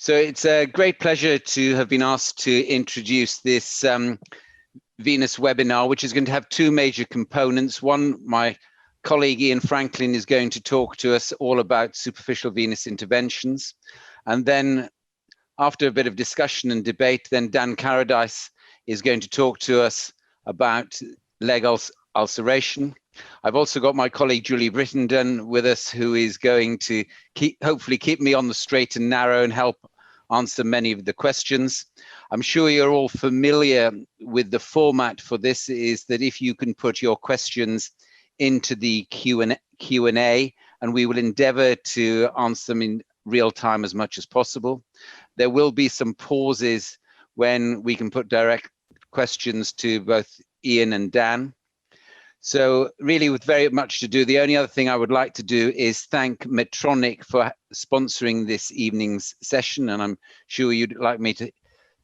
So it's a great pleasure to have been asked to introduce this Venous webinar, which is going to have two major components. One, my colleague Ian Franklin is going to talk to us all about superficial venous interventions. And then after a bit of discussion and debate, then Dan Carradine is going to talk to us about leg ulceration. I've also got my colleague Julie Brittenden with us, who is going to hopefully keep me on the straight and narrow and help answer many of the questions. I'm sure you're all familiar with the format for this, is that if you can put your questions into the Q&A, and we will endeavor to answer them in real time as much as possible. There will be some pauses when we can put direct questions to both Ian and Dan. So really, with very much to do, the only other thing I would like to do is thank Medtronic for sponsoring this evening's session, and I'm sure you'd like me to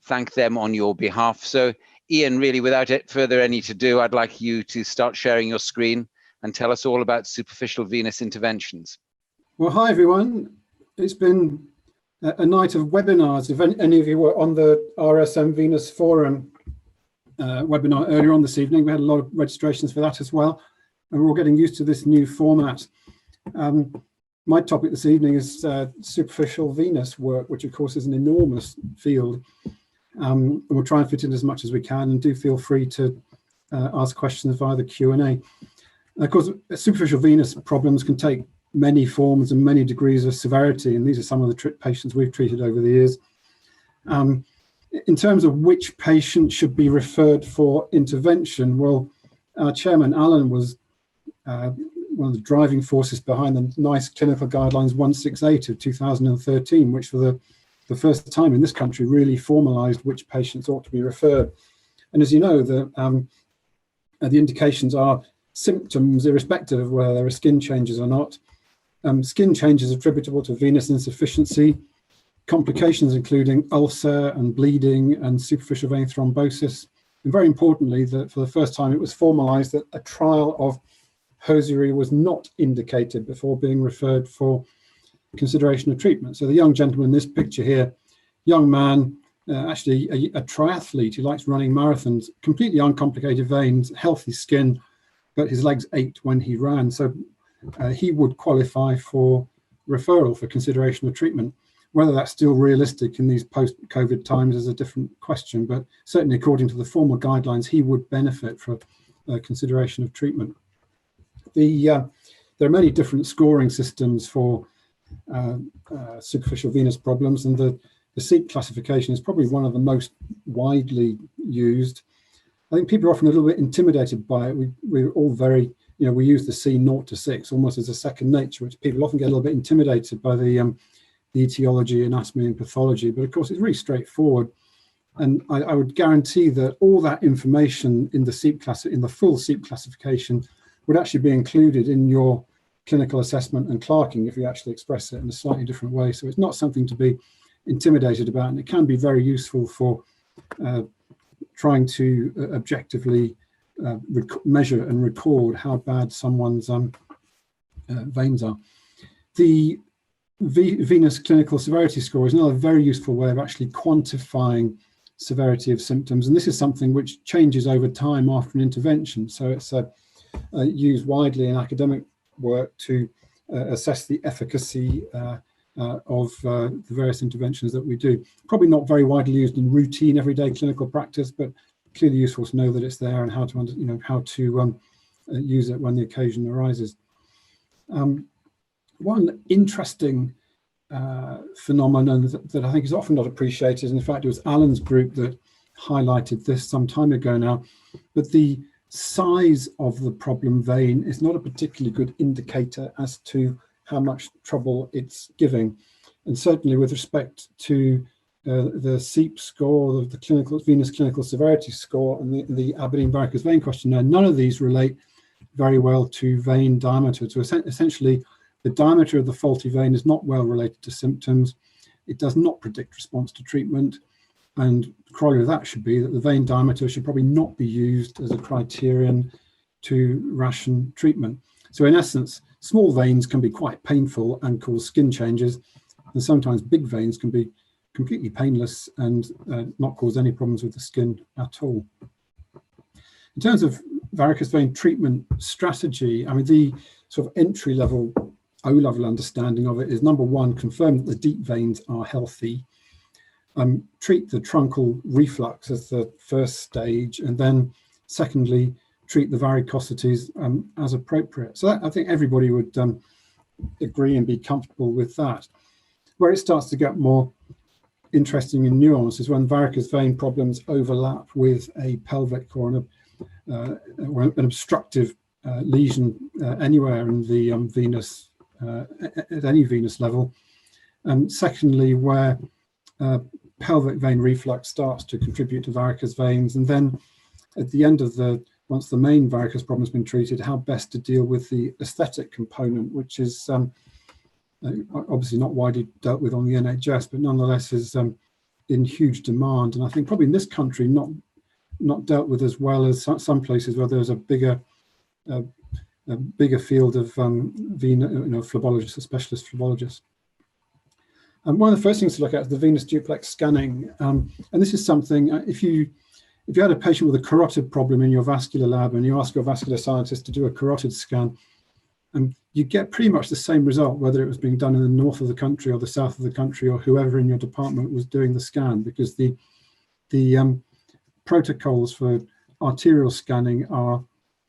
thank them on your behalf. So Ian, really, without further any to do, I'd like you to start sharing your screen and tell us all about superficial venous interventions. Well, hi everyone. It's been a night of webinars. If any of you were on the RSM Venous Forum webinar earlier on this evening, we had a lot of registrations for that as well, and we're all getting used to this new format. My topic this evening is superficial venous work, which of course is an enormous field. And we'll try and fit in as much as we can, and do feel free to ask questions via the Q&A. Of course, superficial venous problems can take many forms and many degrees of severity, and these are some of the patients we've treated over the years. In terms of which patient should be referred for intervention, well, our chairman, Alan, was one of the driving forces behind the NICE Clinical Guidelines 168 of 2013, which for the first time in this country really formalized which patients ought to be referred. And as you know, the indications are symptoms irrespective of whether there are skin changes or not. Skin changes attributable to venous insufficiency, complications including ulcer and bleeding and superficial vein thrombosis. And very importantly, that for the first time it was formalized that a trial of hosiery was not indicated before being referred for consideration of treatment. So the young gentleman in this picture here, young man, actually a triathlete who likes running marathons, completely uncomplicated veins, healthy skin, but his legs ached when he ran. So he would qualify for referral for consideration of treatment. Whether that's still realistic in these post-COVID times is a different question, but certainly according to the formal guidelines, he would benefit for consideration of treatment. There are many different scoring systems for superficial venous problems, and the CEAP classification is probably one of the most widely used. I think people are often a little bit intimidated by it. We're all very, we use the C0 to 6 almost as a second nature, which people often get a little bit intimidated by the etiology, anatomy and pathology, but of course it's really straightforward. And I would guarantee that all that information in the CEAP class, in the full CEAP classification, would actually be included in your clinical assessment and clerking if you actually express it in a slightly different way. So it's not something to be intimidated about, and it can be very useful for trying to objectively measure and record how bad someone's veins are. The Venous Clinical Severity Score is another very useful way of actually quantifying severity of symptoms, and this is something which changes over time after an intervention. So it's used widely in academic work to assess the efficacy of the various interventions that we do. Probably not very widely used in routine everyday clinical practice, but clearly useful to know that it's there and how to use it when the occasion arises. One interesting phenomenon that I think is often not appreciated, and in fact it was Alan's group that highlighted this some time ago now, but the size of the problem vein is not a particularly good indicator as to how much trouble it's giving. And certainly with respect to the CEAP score, the Venous Clinical Severity Score, and the Aberdeen Varicose Vein Questionnaire, none of these relate very well to vein diameter. So essentially, the diameter of the faulty vein is not well related to symptoms. It does not predict response to treatment. And the corollary of that should be that the vein diameter should probably not be used as a criterion to ration treatment. So in essence, small veins can be quite painful and cause skin changes, and sometimes big veins can be completely painless and not cause any problems with the skin at all. In terms of varicose vein treatment strategy, I mean, the sort of entry-level, O-level understanding of it is, number one, confirm that the deep veins are healthy, treat the truncal reflux as the first stage, and then secondly, treat the varicosities as appropriate. So that, I think everybody would agree and be comfortable with that. Where it starts to get more interesting and nuanced is when varicose vein problems overlap with a pelvic or an obstructive lesion anywhere in the venous, at any venous level. And secondly, where pelvic vein reflux starts to contribute to varicose veins. And then at the end of once the main varicose problem has been treated, how best to deal with the aesthetic component, which is obviously not widely dealt with on the NHS, but nonetheless is in huge demand. And I think probably in this country, not dealt with as well as some places where there's a bigger field of phlebologists, or specialist phlebologists. And one of the first things to look at is the venous duplex scanning. And this is something, if you had a patient with a carotid problem in your vascular lab and you ask your vascular scientist to do a carotid scan, you get pretty much the same result, whether it was being done in the north of the country or the south of the country or whoever in your department was doing the scan, because the protocols for arterial scanning are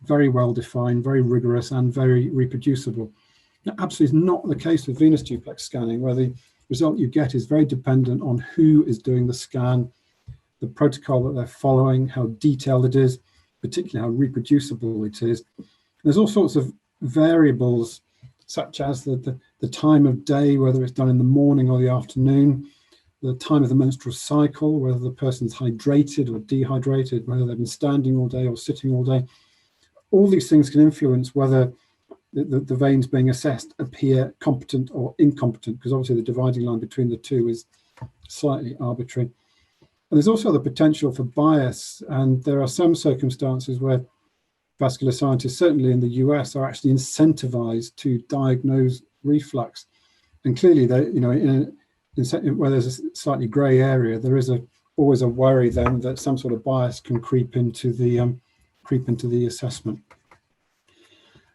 very well defined, very rigorous, and very reproducible. That absolutely is not the case with venous duplex scanning, where the result you get is very dependent on who is doing the scan, the protocol that they're following, how detailed it is, particularly how reproducible it is. There's all sorts of variables, such as the time of day, whether it's done in the morning or the afternoon, the time of the menstrual cycle, whether the person's hydrated or dehydrated, whether they've been standing all day or sitting all day. All these things can influence whether the veins being assessed appear competent or incompetent, because obviously the dividing line between the two is slightly arbitrary. And there's also the potential for bias, and there are some circumstances where vascular scientists, certainly in the US, are actually incentivized to diagnose reflux. And clearly, where there's a slightly grey area, there is always a worry then that some sort of bias can creep into the assessment.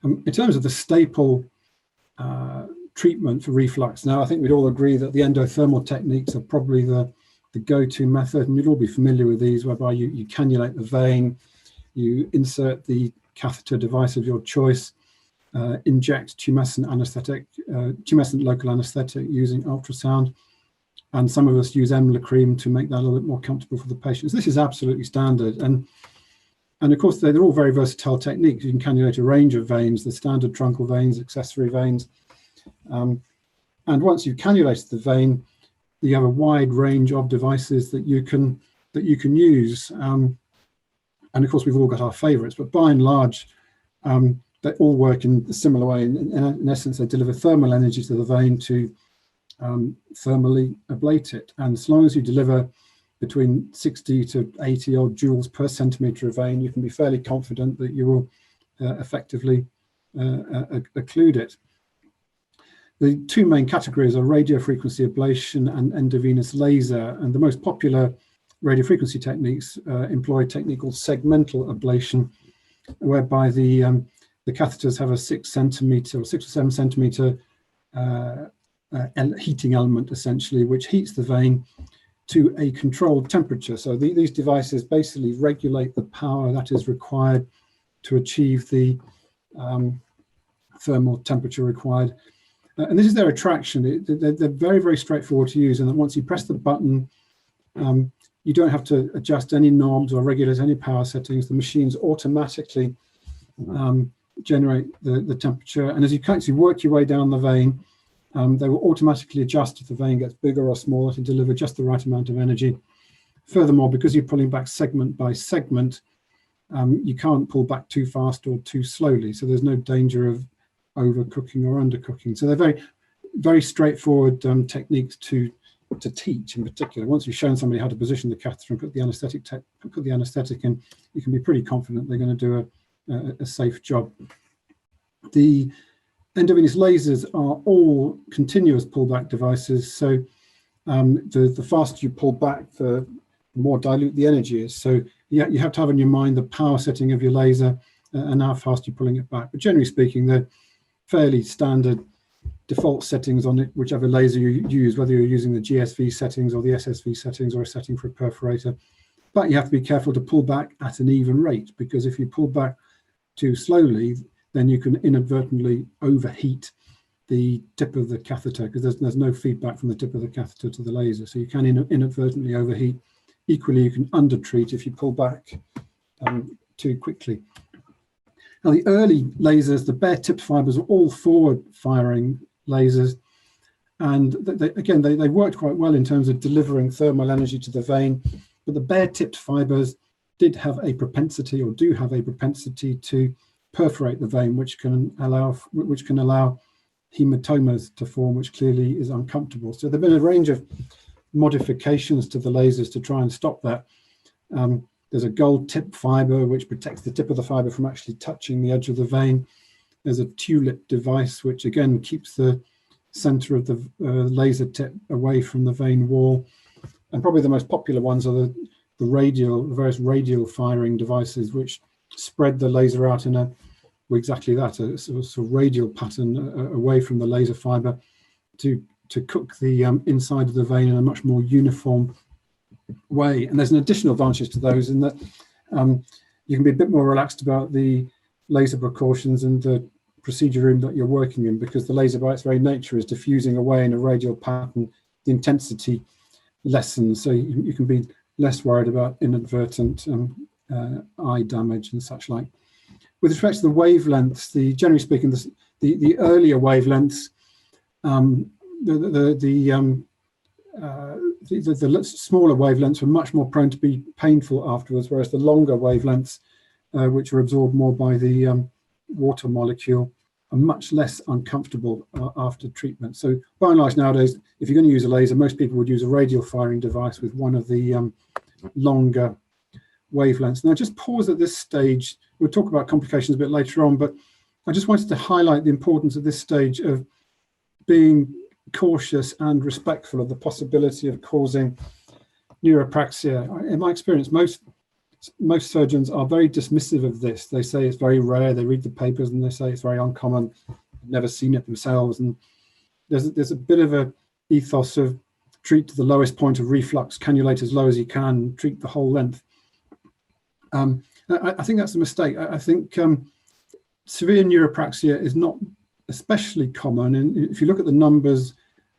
In terms of the staple treatment for reflux, now I think we'd all agree that the endothermal techniques are probably the go-to method, and you'd all be familiar with these, whereby you cannulate the vein, you insert the catheter device of your choice, inject tumescent local anesthetic using ultrasound, and some of us use Emla cream to make that a little bit more comfortable for the patients. This is absolutely standard, and of course they're all very versatile techniques. You can cannulate a range of veins, the standard truncal veins, accessory veins, and once you've cannulated the vein, you have a wide range of devices that you can use. And of course, we've all got our favorites, but by and large, they all work in a similar way. In essence, they deliver thermal energy to the vein to thermally ablate it. And as long as you deliver between 60 to 80 odd joules per centimetre of vein, you can be fairly confident that you will effectively occlude it. The two main categories are radiofrequency ablation and endovenous laser, and the most popular radiofrequency techniques employ a technique called segmental ablation, whereby the catheters have a 6 centimetre or 6 or 7 centimetre heating element, essentially, which heats the vein to a controlled temperature. So these devices basically regulate the power that is required to achieve the thermal temperature required. And this is their attraction. They're very, very straightforward to use. And then once you press the button, you don't have to adjust any knobs or regulate any power settings. The machines automatically generate the temperature. And as you work your way down the vein, they will automatically adjust if the vein gets bigger or smaller to deliver just the right amount of energy. Furthermore, because you're pulling back segment by segment, you can't pull back too fast or too slowly. So there's no danger of overcooking or undercooking. So they're very, very straightforward techniques to teach in particular. Once you've shown somebody how to position the catheter and put the anaesthetic in, you can be pretty confident they're going to do a safe job. The endovenous lasers are all continuous pullback devices. So the faster you pull back, the more dilute the energy is. So you have to have in your mind the power setting of your laser and how fast you're pulling it back. But generally speaking, they're fairly standard default settings on it, whichever laser you use, whether you're using the GSV settings or the SSV settings or a setting for a perforator. But you have to be careful to pull back at an even rate, because if you pull back too slowly, then you can inadvertently overheat the tip of the catheter, because there's no feedback from the tip of the catheter to the laser. So you can inadvertently overheat. Equally, you can undertreat if you pull back too quickly. Now, the early lasers, the bare tip fibers, were all forward firing lasers. And they worked quite well in terms of delivering thermal energy to the vein. But the bare tipped fibers did have a propensity, or do have a propensity, to perforate the vein, which can allow hematomas to form, which clearly is uncomfortable. So there have been a range of modifications to the lasers to try and stop that. There's a gold tip fiber which protects the tip of the fiber from actually touching the edge of the vein. There's a tulip device which again keeps the center of the laser tip away from the vein wall. And probably the most popular ones are the various radial firing devices, which spread the laser out in exactly that, a sort of radial pattern away from the laser fiber to cook the inside of the vein in a much more uniform way. And there's an additional advantage to those in that you can be a bit more relaxed about the laser precautions and the procedure room that you're working in, because the laser by its very nature is diffusing away in a radial pattern. The intensity lessens, so you can be less worried about inadvertent eye damage and such like. With respect to the wavelengths, generally speaking, the earlier wavelengths, the smaller wavelengths were much more prone to be painful afterwards, whereas the longer wavelengths, which are absorbed more by the water molecule, are much less uncomfortable after treatment. So by and large nowadays, if you're going to use a laser, most people would use a radial firing device with one of the longer wavelengths. Now just pause at this stage. We'll talk about complications a bit later on, but I just wanted to highlight the importance at this stage of being cautious and respectful of the possibility of causing neuropraxia. In my experience, most surgeons are very dismissive of this. They say it's very rare. They read the papers and they say it's very uncommon. They've never seen it themselves. And there's a bit of a ethos of treat to the lowest point of reflux, cannulate as low as you can, treat the whole length. I think that's a mistake. I think severe neuropraxia is not especially common. And if you look at the numbers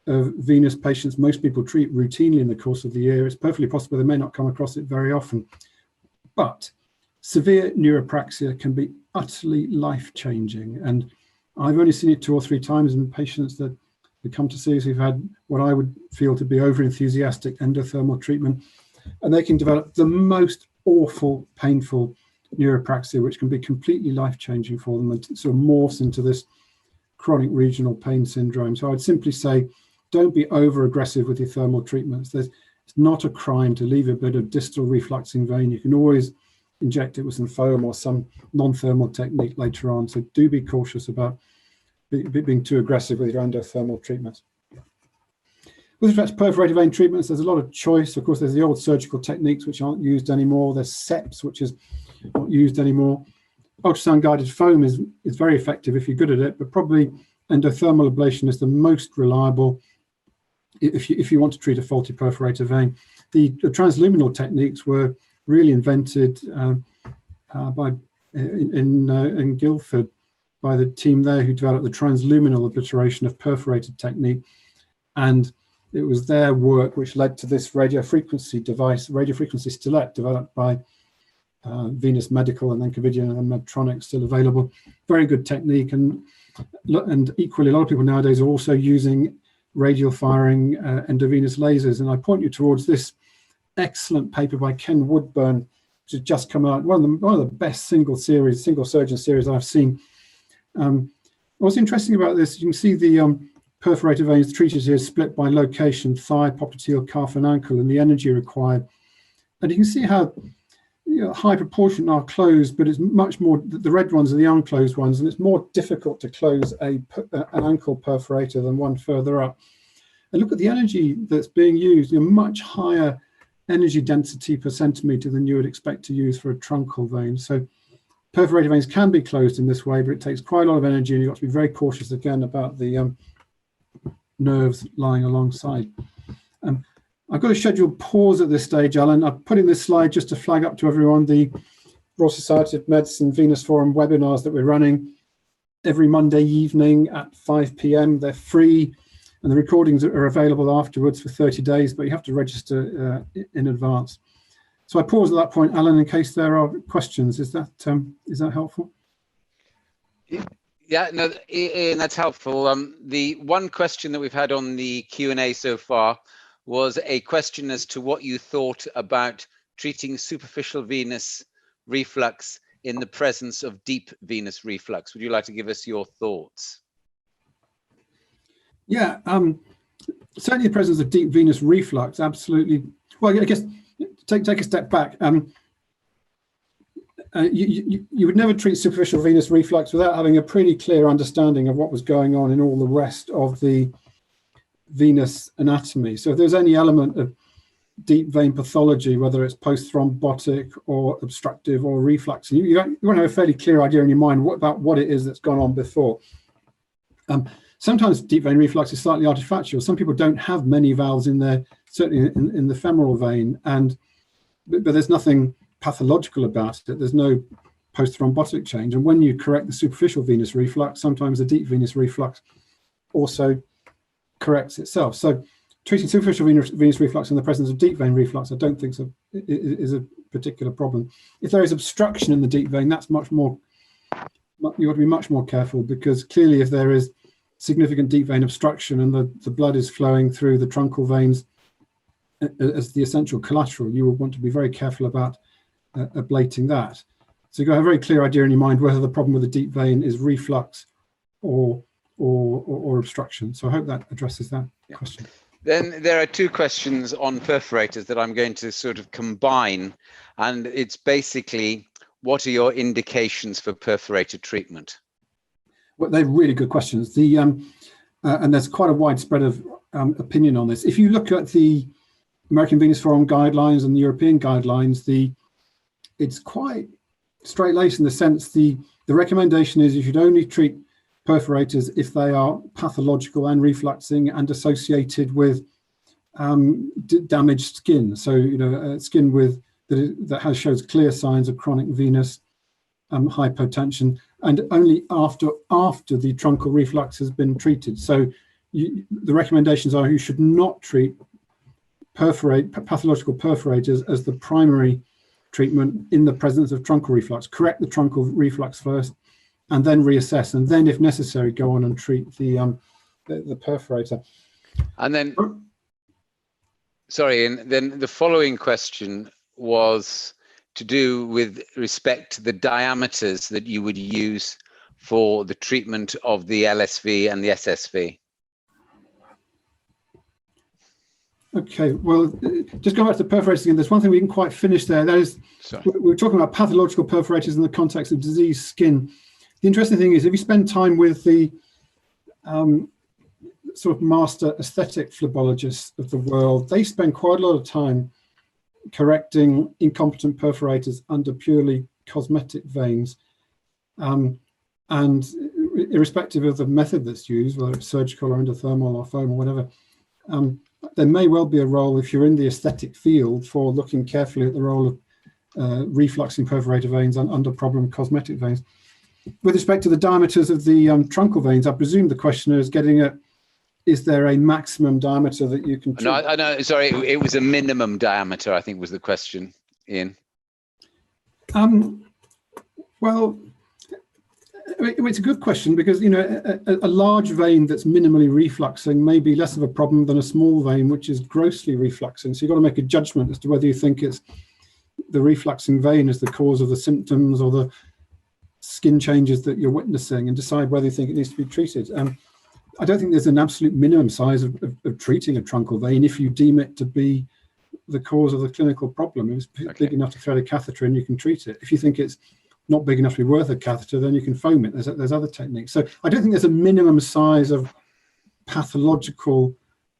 of venous patients most people treat routinely in the course of the year, it's perfectly possible they may not come across it very often. But severe neuropraxia can be utterly life-changing. And I've only seen it 2 or 3 times in patients that come to see us who've had what I would feel to be over-enthusiastic endothermal treatment. And they can develop the most awful, painful neuropraxia, which can be completely life-changing for them and sort of morphs into this chronic regional pain syndrome. So I'd simply say, don't be over-aggressive with your thermal treatments. It's not a crime to leave a bit of distal refluxing vein. You can always inject it with some foam or some non-thermal technique later on. So do be cautious about being too aggressive with your endothermal treatments. With respect to perforated vein treatments, there's a lot of choice. Of course, there's the old surgical techniques which aren't used anymore. There's CEPs, which is not used anymore. Ultrasound guided foam is very effective if you're good at it, but probably endothermal ablation is the most reliable if you want to treat a faulty perforated vein. The transluminal techniques were really invented in Guildford by the team there who developed the transluminal obliteration of perforated technique, and it was their work which led to this radiofrequency device, radiofrequency stilette, developed by Venous Medical and then Covidien and Medtronic, still available. Very good technique, and equally a lot of people nowadays are also using radial firing endovenous lasers. And I point you towards this excellent paper by Ken Woodburn, which has just come out, one of the best single surgeon series I've seen. What's interesting about this, you can see the perforated veins treated here split by location, thigh, popliteal, calf and ankle, and the energy required. And you can see how high proportion are closed, but it's much more, the red ones are the unclosed ones, and it's more difficult to close an ankle perforator than one further up. and look at the energy that's being used, much higher energy density per centimetre than you would expect to use for a truncal vein. So perforated veins can be closed in this way, but it takes quite a lot of energy, and you've got to be very cautious again about the nerves lying alongside. I've got a scheduled pause at this stage, Alan. I've put in this slide just to flag up to everyone the Royal Society of Medicine Venous Forum webinars that we're running every Monday evening at 5 p.m. They're free, and the recordings are available afterwards for 30 days, but you have to register in advance. So I pause at that point, Alan, in case there are questions. Is that helpful? Yeah, no, Ian, that's helpful. The one question that we've had on the Q&A so far was a question as to what you thought about treating superficial venous reflux in the presence of deep venous reflux. Would you like to give us your thoughts? Yeah, certainly the presence of deep venous reflux, absolutely. Well, I guess take a step back. You would never treat superficial venous reflux without having a pretty clear understanding of what was going on in all the rest of the venous anatomy. So if there's any element of deep vein pathology, whether it's post-thrombotic or obstructive or reflux, you want to have a fairly clear idea in your mind about what it is that's gone on before. Sometimes deep vein reflux is slightly artifactual. Some people don't have many valves in there, certainly in the femoral vein, but there's nothing pathological about it. There's no post-thrombotic change. And when you correct the superficial venous reflux, sometimes the deep venous reflux also corrects itself. So treating superficial venous reflux in the presence of deep vein reflux, I don't think is a particular problem. If there is obstruction in the deep vein, that's much more, you ought to be much more careful, because clearly if there is significant deep vein obstruction and the blood is flowing through the truncal veins as the essential collateral, you will want to be very careful about ablating that. So you've got a very clear idea in your mind whether the problem with the deep vein is reflux or obstruction. So I hope that addresses that question. Then there are two questions on perforators that I'm going to sort of combine, and it's basically, what are your indications for perforator treatment? Well, they're really good questions. And there's quite a wide spread of opinion on this. If you look at the American Venous Forum guidelines and the European guidelines, it's quite straight-laced in the sense the recommendation is you should only treat perforators if they are pathological and refluxing and associated with damaged skin. So, skin that shows clear signs of chronic venous hypotension, and only after the truncal reflux has been treated. So the recommendations are you should not treat pathological perforators as the primary treatment in the presence of truncal reflux. Correct the truncal reflux first, and then reassess, and then if necessary go on and treat the perforator. And then, sorry, and then the following question was to do with respect to the diameters that you would use for the treatment of the LSV and the SSV. Okay, well, just going back to the perforators again, there's one thing we didn't quite finish there. That is, we were talking about pathological perforators in the context of diseased skin. The interesting thing is, if you spend time with the sort of master aesthetic phlebologists of the world, they spend quite a lot of time correcting incompetent perforators under purely cosmetic veins. And irrespective of the method that's used, whether it's surgical or endothermal or foam or whatever, there may well be a role, if you're in the aesthetic field, for looking carefully at the role of refluxing perforator veins under problem cosmetic veins. With respect to the diameters of the truncal veins, I presume the questioner is getting at, is there a maximum diameter that you can treat? No, no, sorry, it was a minimum diameter, I think was the question, Ian. Well, it's a good question, because a large vein that's minimally refluxing may be less of a problem than a small vein which is grossly refluxing. So you've got to make a judgment as to whether you think it's the refluxing vein is the cause of the symptoms or the skin changes that you're witnessing, and decide whether you think it needs to be treated. I don't think there's an absolute minimum size of treating a truncal vein if you deem it to be the cause of the clinical problem. If it's big enough to thread a catheter in, you can treat it. If you think it's not big enough to be worth a catheter, then you can foam it. There's other techniques. So I don't think there's a minimum size of pathological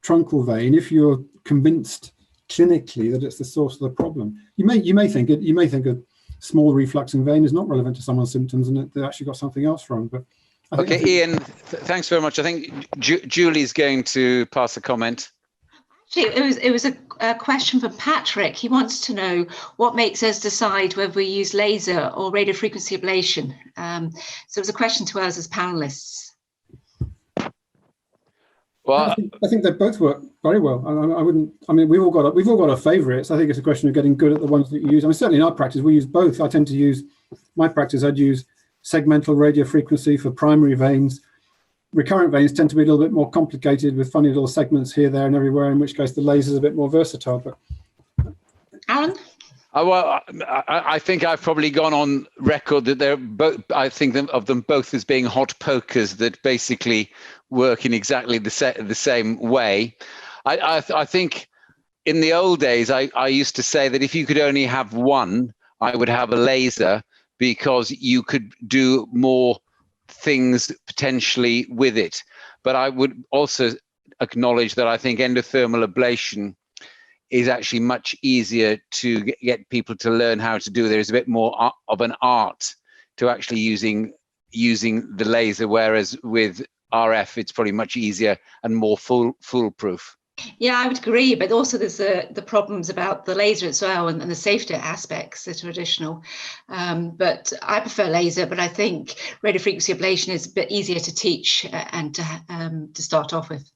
truncal vein, if you're convinced clinically that it's the source of the problem, you may think a small refluxing vein is not relevant to someone's symptoms and that they actually got something else wrong. But I think Ian, thanks very much. I think Julie's going to pass a comment. Actually, it was a question from Patrick. He wants to know what makes us decide whether we use laser or radiofrequency ablation. So it was a question to us as panelists. Well, I think they both work very well. I mean, we've all got our favourites. I think it's a question of getting good at the ones that you use. I mean, certainly in our practice, we use both. I tend to use, my practice, I'd use segmental radiofrequency for primary veins. Recurrent veins tend to be a little bit more complicated with funny little segments here, there, and everywhere, in which case the laser is a bit more versatile. But Aaron? Well, I think I've probably gone on record that they're both. I think of them both as being hot pokers that basically work in exactly the same way. I think in the old days, I used to say that if you could only have one, I would have a laser, because you could do more things potentially with it. But I would also acknowledge that I think endothermal ablation is actually much easier to get people to learn how to do. There's a bit more of an art to actually using the laser, whereas with RF, it's probably much easier and more foolproof. Yeah, I would agree, but also there's the problems about the laser as well, and the safety aspects that are additional. But I prefer laser, but I think radiofrequency ablation is a bit easier to teach and to start off with.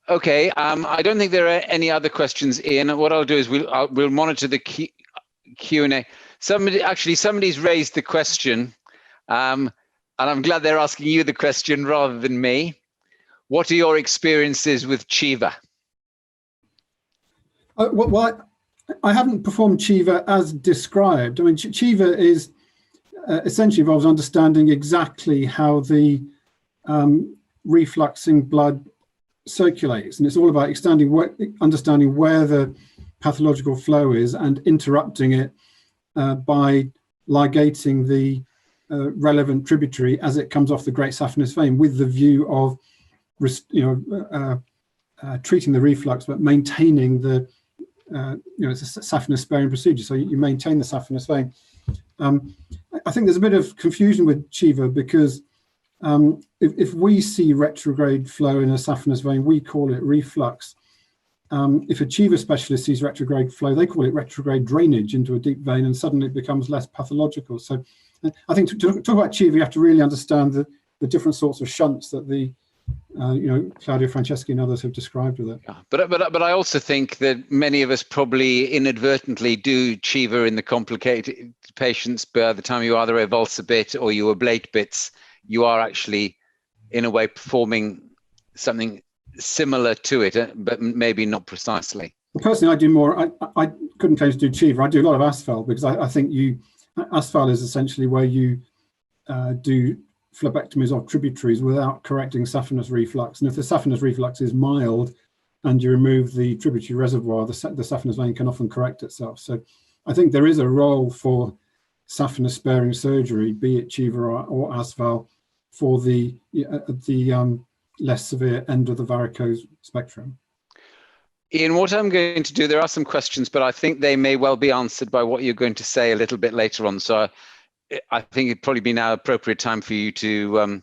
Okay, I don't think there are any other questions, Ian. What I'll do is we'll monitor the Q&A. Somebody's raised the question, and I'm glad they're asking you the question rather than me. What are your experiences with CEVA? Well, I haven't performed CEVA as described. I mean, CEVA is essentially involves understanding exactly how the refluxing blood circulates, and it's all about understanding where the pathological flow is and interrupting it by ligating the relevant tributary as it comes off the great saphenous vein, with the view of treating the reflux but maintaining the it's a saphenous sparing procedure, so you maintain the saphenous vein. I think there's a bit of confusion with CEVA because if we see retrograde flow in a saphenous vein, we call it reflux. If a CEVA specialist sees retrograde flow, they call it retrograde drainage into a deep vein, and suddenly it becomes less pathological. So I think to talk about CEVA, you have to really understand the different sorts of shunts that the Claudio Franceschi and others have described with it. Yeah, but I also think that many of us probably inadvertently do CEVA in the complicated patients. By the time you either avulse a bit or you ablate bits, you are actually, in a way, performing something similar to it, but maybe not precisely. Well, personally, I do more. I couldn't claim to do CEVA. I do a lot of ASPHAL, because I think ASPHAL is essentially where you do phlebectomies of tributaries without correcting saphenous reflux. And if the saphenous reflux is mild and you remove the tributary reservoir, the saphenous vein can often correct itself. So I think there is a role for saphenous sparing surgery, be it CEVA or ASPHAL, for the less severe end of the varicose spectrum. Ian, what I'm going to do, there are some questions, but I think they may well be answered by what you're going to say a little bit later on. So I think it'd probably be now appropriate time for you to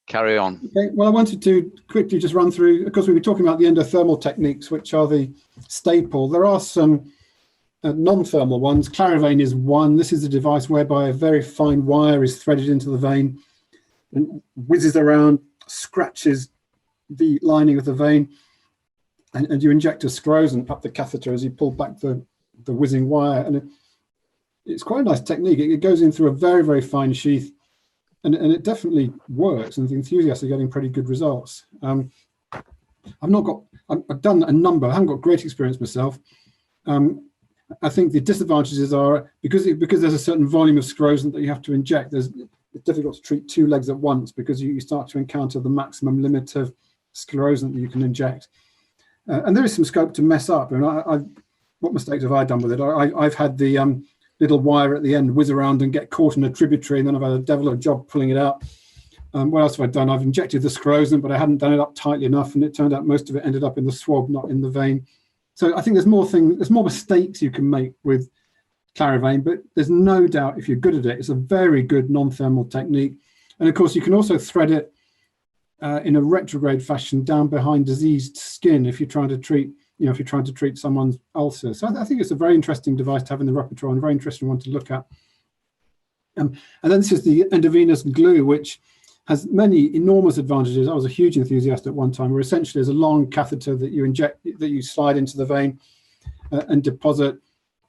carry on. Okay. Well, I wanted to quickly just run through, because we were talking about the endothermal techniques, which are the staple. There are some non-thermal ones. Clarivane is one. This is a device whereby a very fine wire is threaded into the vein and whizzes around, scratches the lining of the vein, and you inject a sclerosant up the catheter as you pull back the whizzing wire. And it's quite a nice technique. It goes in through a very, very fine sheath, and it definitely works, and the enthusiasts are getting pretty good results. I've done a number. I haven't got great experience myself. I think the disadvantages are because there's a certain volume of sclerosant that you have to inject, it's difficult to treat two legs at once, because you start to encounter the maximum limit of sclerosant that you can inject. And there is some scope to mess up. And what mistakes have I done with it? I've had the little wire at the end whiz around and get caught in a tributary, and then I've had a devil of a job pulling it out. What else have I done? I've injected the sclerosant, but I hadn't done it up tightly enough, and it turned out most of it ended up in the swab, not in the vein. So I think there's more mistakes you can make with Clarivane, but there's no doubt if you're good at it, it's a very good non-thermal technique. And of course, you can also thread it in a retrograde fashion down behind diseased skin if you're trying to treat, someone's ulcer. So I think it's a very interesting device to have in the repertoire and a very interesting one to look at. And then this is the Endovenous glue, which has many enormous advantages. I was a huge enthusiast at one time, where essentially there's a long catheter that you inject, that you slide into the vein and deposit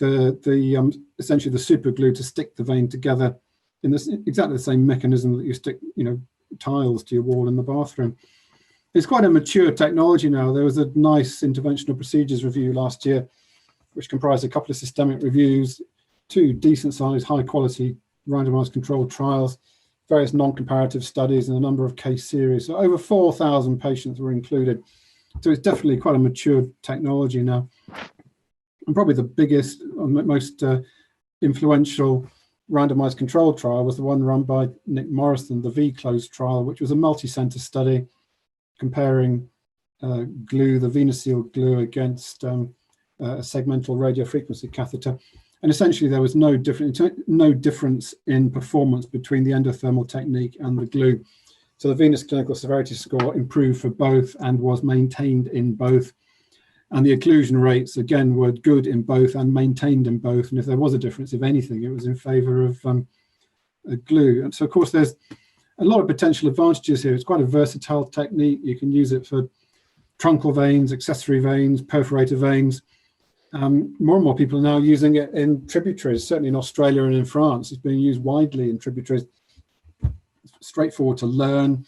essentially the super glue to stick the vein together in this exactly the same mechanism that you stick, tiles to your wall in the bathroom. It's quite a mature technology now. There was a nice interventional procedures review last year, which comprised a couple of systemic reviews, 2 decent sized, high quality randomized controlled trials, various non-comparative studies, and a number of case series. So over 4,000 patients were included. So it's definitely quite a mature technology now. And probably the biggest, most influential randomized controlled trial was the one run by Nick Morrison, the VeClose trial, which was a multi-center study comparing glue, the Venous glue, against a segmental radiofrequency catheter. And essentially there was no difference in performance between the endothermal technique and the glue. So the Venous clinical severity score improved for both and was maintained in both. And the occlusion rates, again, were good in both and maintained in both. And if there was a difference, if anything, it was in favor of glue. And so, of course, there's a lot of potential advantages here. It's quite a versatile technique. You can use it for truncal veins, accessory veins, perforator veins. More and more people are now using it in tributaries, certainly in Australia and in France. It's being used widely in tributaries. It's straightforward to learn,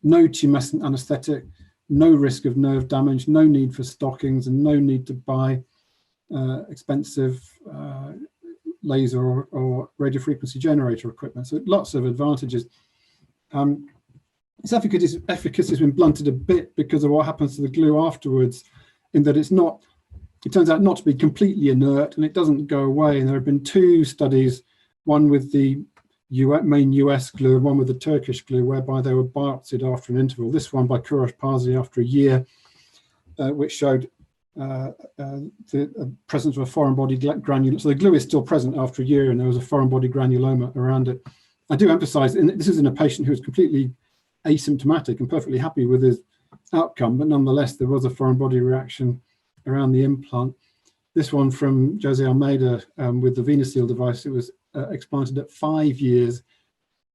no tumescent anaesthetic, no risk of nerve damage, no need for stockings, and no need to buy expensive laser or radiofrequency generator equipment. So lots of advantages. Its efficacy has been blunted a bit because of what happens to the glue afterwards, in that it turns out not to be completely inert and it doesn't go away. And there have been 2 studies, one with the main US glue and one with the Turkish glue, whereby they were biopsied after an interval. This one by Kurosh Parsi after a year, which showed the presence of a foreign body granuloma. So the glue is still present after a year and there was a foreign body granuloma around it. I do emphasize, this is in a patient who was completely asymptomatic and perfectly happy with his outcome, but nonetheless there was a foreign body reaction around the implant. This one from Jose Almeida with the Venous device, it was explanted at 5 years.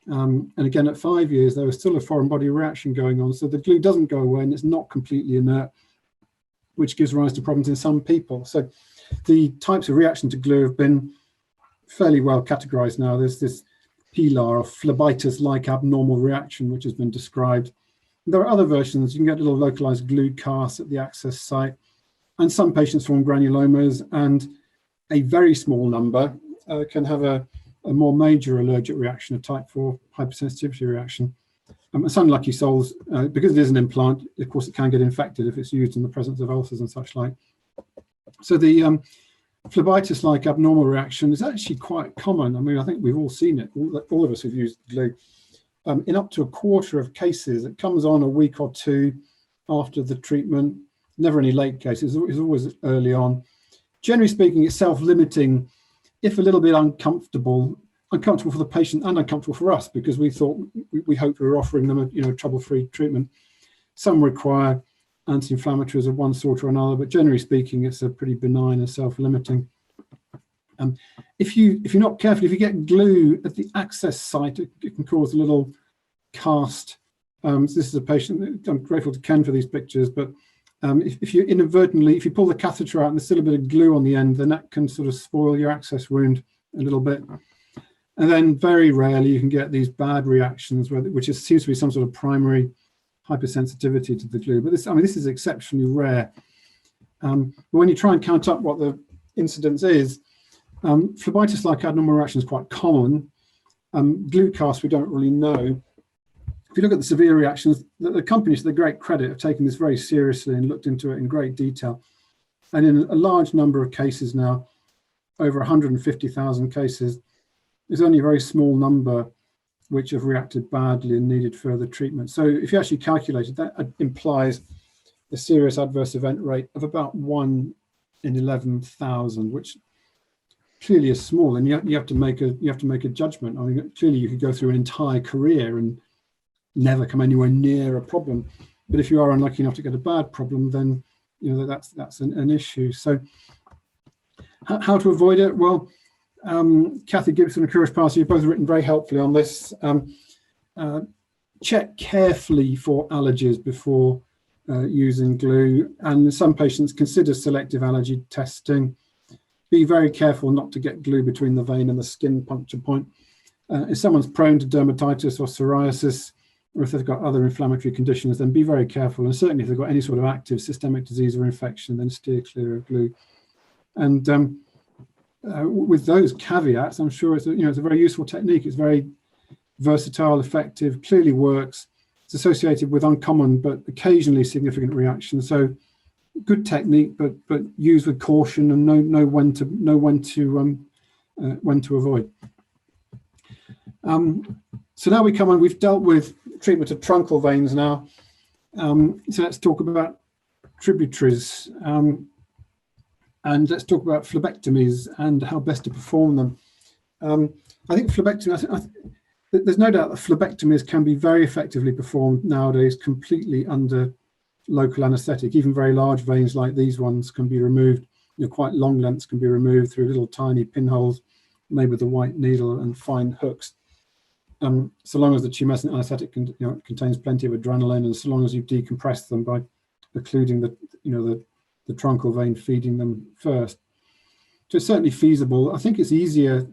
And again, at 5 years, there was still a foreign body reaction going on. So the glue doesn't go away and it's not completely inert, which gives rise to problems in some people. So the types of reaction to glue have been fairly well categorized now. There's this PLAR, or Phlebitis-like abnormal reaction, which has been described. And there are other versions. You can get little localized glue casts at the access site. And some patients form granulomas, and a very small number can have a more major allergic reaction, a type 4 hypersensitivity reaction. Some lucky souls, because it is an implant, of course it can get infected if it's used in the presence of ulcers and such like. So the Phlebitis-like abnormal reaction is actually quite common. I mean, I think we've all seen it, all of us who've used glue. In up to a quarter of cases, it comes on a week or 2 after the treatment. Never any late cases, it's always early on. Generally speaking, it's self-limiting, if a little bit uncomfortable for the patient and uncomfortable for us, because we hoped we were offering them a trouble-free treatment. Some require anti-inflammatories of one sort or another, but generally speaking, it's a pretty benign and self-limiting. If you're not careful, if you get glue at the access site, it can cause a little cast. So this is a patient. I'm grateful to Ken for these pictures, but if you inadvertently, if you pull the catheter out and there's still a bit of glue on the end, then that can sort of spoil your access wound a little bit. And then very rarely you can get these bad reactions, which seems to be some sort of primary hypersensitivity to the glue. But this is exceptionally rare. But when you try and count up what the incidence is, Phlebitis-like abnormal reaction is quite common. Glue casts we don't really know. If you look at the severe reactions, the companies, to their great credit, have taken this very seriously and looked into it in great detail. And in a large number of cases now, over 150,000 cases, there's only a very small number which have reacted badly and needed further treatment. So if you actually calculate it, that implies a serious adverse event rate of about 1 in 11,000, which clearly is small. And you have to make a judgment. I mean, clearly you could go through an entire career and never come anywhere near a problem. But if you are unlucky enough to get a bad problem, then that's an issue. So how to avoid it? Well, Kathy Gibson and Courage Parsi have both written very helpfully on this. Check carefully for allergies before using glue, and in some patients consider selective allergy testing. Be very careful not to get glue between the vein and the skin puncture point. If someone's prone to dermatitis or psoriasis, or if they've got other inflammatory conditions, then be very careful. And certainly if they've got any sort of active systemic disease or infection, then steer clear of glue. And with those caveats, I'm sure it's a very useful technique. It's very versatile, effective, clearly works. It's associated with uncommon but occasionally significant reactions. So good technique, but use with caution and know when to avoid. So now we come on. We've dealt with treatment of truncal veins now. So let's talk about tributaries. And let's talk about phlebectomies and how best to perform them. I think phlebectomy, there's no doubt that phlebectomies can be very effectively performed nowadays completely under local anaesthetic. Even very large veins like these ones can be removed. Quite long lengths can be removed through little tiny pinholes made with a white needle and fine hooks. So long as the tumescent anaesthetic contains plenty of adrenaline, and so long as you decompress them by occluding the truncal vein, feeding them first. So it's certainly feasible. I think it's easier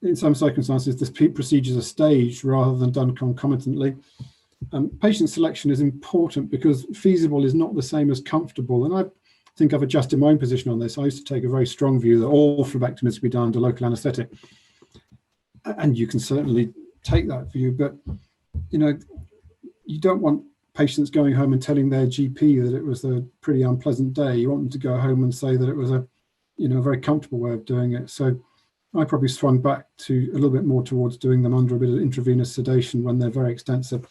in some circumstances. This procedures are staged rather than done concomitantly. Patient selection is important because feasible is not the same as comfortable. And I think I've adjusted my own position on this. I used to take a very strong view that all phlebectomies should be done under local anaesthetic. And you can certainly take that view, but you don't want patients going home and telling their GP that it was a pretty unpleasant day. You want them to go home and say that it was a very comfortable way of doing it. So I probably swung back to a little bit more towards doing them under a bit of intravenous sedation when they're very extensive.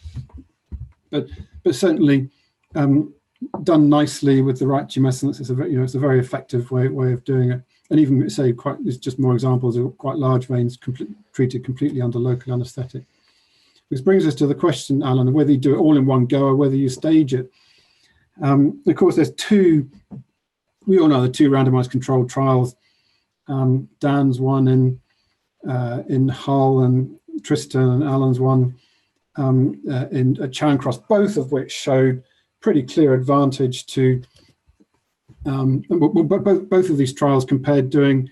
But certainly done nicely with the right tumescence, it's a very effective way of doing it. And even say it's just more examples of quite large veins treated completely under local anaesthetic. Which brings us to the question, Alan, of whether you do it all in one go or whether you stage it. Of course, there's we all know the two randomized controlled trials. Dan's one in Hull, and Tristan and Alan's one in Charing Cross, both of which showed pretty clear advantage to, both of these trials compared doing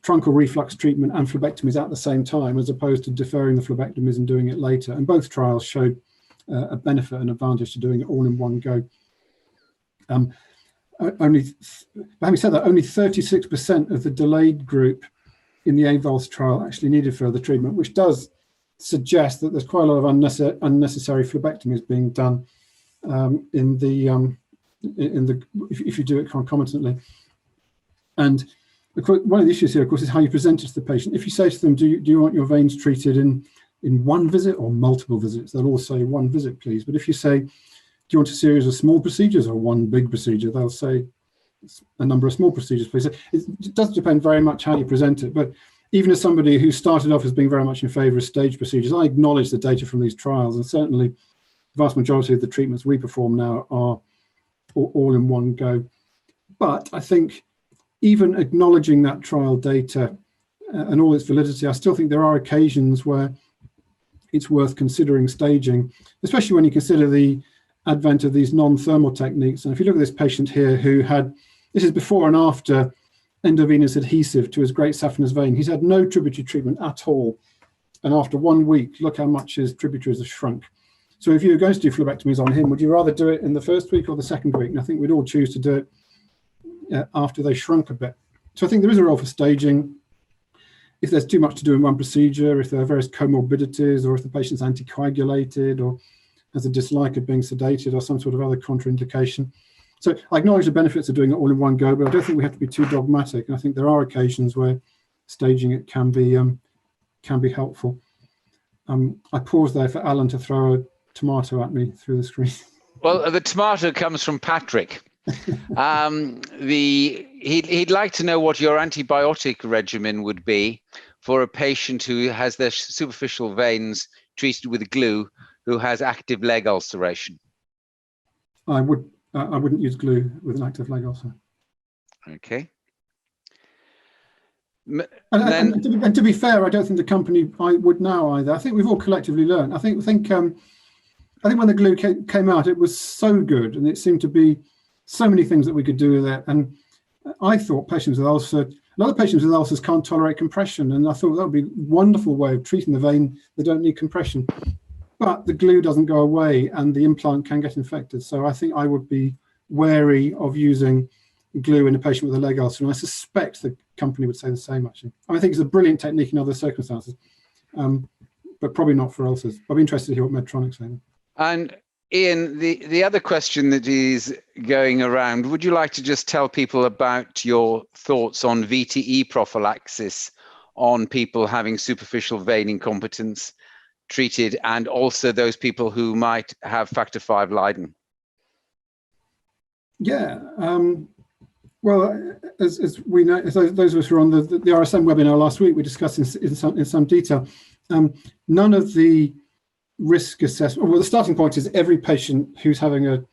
truncal reflux treatment and phlebectomies at the same time, as opposed to deferring the phlebectomies and doing it later. And both trials showed a benefit and advantage to doing it all in one go. Having said that, only 36% of the delayed group in the AVULS trial actually needed further treatment, which does suggest that there's quite a lot of unnecessary phlebectomies being done if you do it concomitantly. And one of the issues here, of course, is how you present it to the patient. If you say to them, do you want your veins treated in one visit or multiple visits? They'll all say one visit, please. But if you say, do you want a series of small procedures or one big procedure? They'll say a number of small procedures, please. It does depend very much how you present it. But even as somebody who started off as being very much in favour of staged procedures, I acknowledge the data from these trials. And certainly the vast majority of the treatments we perform now are all in one go. But I think even acknowledging that trial data and all its validity, I still think there are occasions where it's worth considering staging, especially when you consider the advent of these non-thermal techniques. And if you look at this patient here who had, this is before and after endovenous adhesive to his great saphenous vein. He's had no tributary treatment at all. And after 1 week, look how much his tributaries have shrunk. So if you were going to do phlebectomies on him, would you rather do it in the first week or the second week? And I think we'd all choose to do it after they shrunk a bit. So I think there is a role for staging. If there's too much to do in one procedure, if there are various comorbidities, or if the patient's anticoagulated or has a dislike of being sedated or some sort of other contraindication. So I acknowledge the benefits of doing it all in one go, but I don't think we have to be too dogmatic. And I think there are occasions where staging it can be can be helpful. I paused there for Alan to throw a tomato at me through the screen. Well, the tomato comes from Patrick. He'd like to know what your antibiotic regimen would be for a patient who has their superficial veins treated with glue, who has active leg ulceration. I wouldn't use glue with an active leg ulcer. Okay. And to be fair, I don't think the company would now either. I think we've all collectively learned. I think when the glue came out, it was so good, and it seemed to be so many things that we could do with it. And I thought patients with ulcer, a lot of patients with ulcers can't tolerate compression, and I thought that would be a wonderful way of treating the vein. They don't need compression, but the glue doesn't go away, and the implant can get infected. So I think I would be wary of using glue in a patient with a leg ulcer, and I suspect the company would say the same. Actually, I think it's a brilliant technique in other circumstances, but probably not for ulcers. I'd be interested to hear what Medtronic say. And Ian, the other question that is going around, would you like to just tell people about your thoughts on VTE prophylaxis on people having superficial vein incompetence treated, and also those people who might have factor V Leiden? Yeah. Well, as we know, as those of us who were on the RSM webinar last week, we discussed in some detail. None of the risk assessment, well, the starting point is every patient who's having a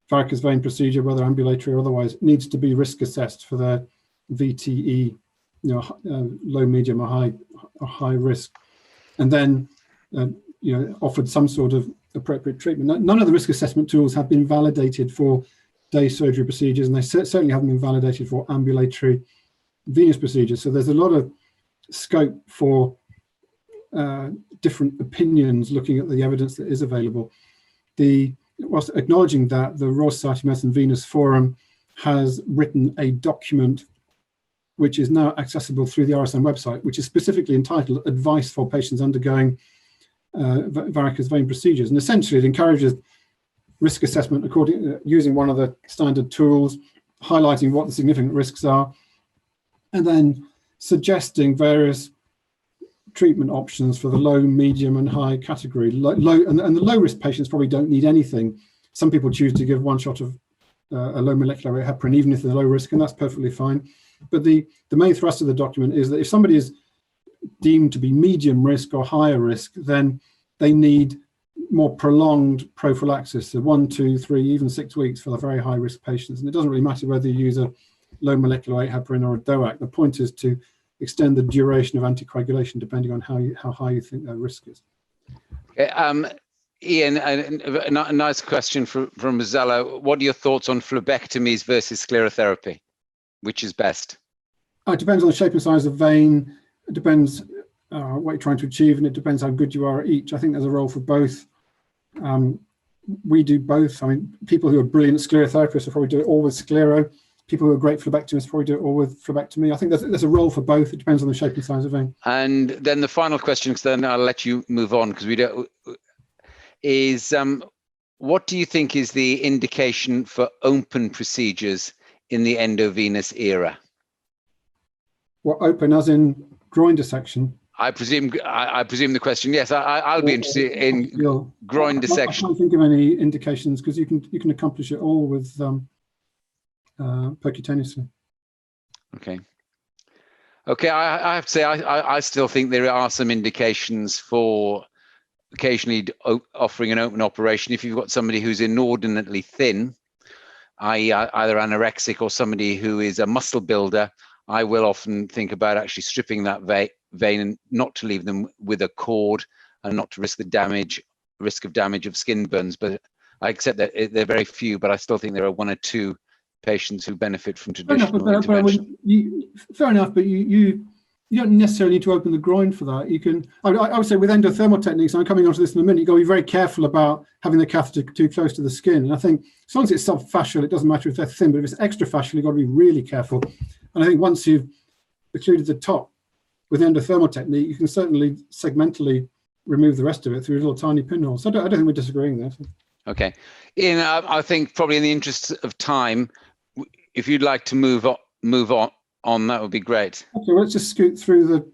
varicose vein procedure, whether ambulatory or otherwise, needs to be risk assessed for their VTE, low, medium, or high risk, and then offered some sort of appropriate treatment. None of the risk assessment tools have been validated for day surgery procedures, and they certainly haven't been validated for ambulatory venous procedures. So there's a lot of scope for different opinions looking at the evidence that is available. Whilst acknowledging that, the Royal Society of Medicine Venous Forum has written a document which is now accessible through the RSM website, which is specifically entitled Advice for Patients Undergoing Varicose Vein Procedures. And essentially it encourages risk assessment using one of the standard tools, highlighting what the significant risks are, and then suggesting various treatment options for the low, medium, and high category. And the low risk patients probably don't need anything. Some people choose to give one shot of a low molecular weight heparin, even if they're low risk, and that's perfectly fine. But the main thrust of the document is that if somebody is deemed to be medium risk or higher risk, then they need more prolonged prophylaxis, so 1, 2, 3, even 6 weeks for the very high risk patients. And it doesn't really matter whether you use a low molecular weight heparin or a DOAC. The point is to extend the duration of anticoagulation depending on how high you think their risk is. Okay, Ian, a nice question from Zella. What are your thoughts on phlebectomies versus sclerotherapy? Which is best? It depends on the shape and size of vein. It depends what you're trying to achieve, and it depends how good you are at each. I think there's a role for both. We do both. I mean, people who are brilliant sclerotherapists will probably do it all with sclero. People who are great phlebectomists probably do it all with phlebectomy. I think there's a role for both. It depends on the shape and size of vein. And then the final question, because then I'll let you move on, because we don't, is what do you think is the indication for open procedures in the endovenous era? Well, open as in groin dissection? I presume the question, yes, I'll be interested in groin dissection. I can't think of any indications, because you can accomplish it all with percutaneously. Okay, I have to say I still think there are some indications for occasionally offering an open operation if you've got somebody who's inordinately thin, i.e. either anorexic, or somebody who is a muscle builder. I will often think about actually stripping that vein, and not to leave them with a cord, and not to risk the risk of damage of skin burns. But I accept that they're very few, but I still think there are 1 or 2 patients who benefit from traditional intervention. Fair enough, but you don't necessarily need to open the groin for that. You can, I would say with endothermal techniques, and I'm coming onto this in a minute, you've got to be very careful about having the catheter too close to the skin. And I think as long as it's subfascial, it doesn't matter if they're thin, but if it's extrafascial, you've got to be really careful. And I think once you've occluded the top with endothermal technique, you can certainly segmentally remove the rest of it through little tiny pinholes. So I don't think we're disagreeing there. Okay, Ian, I think probably in the interest of time, if you'd like to move on, that would be great. Okay, well, let's just scoot through the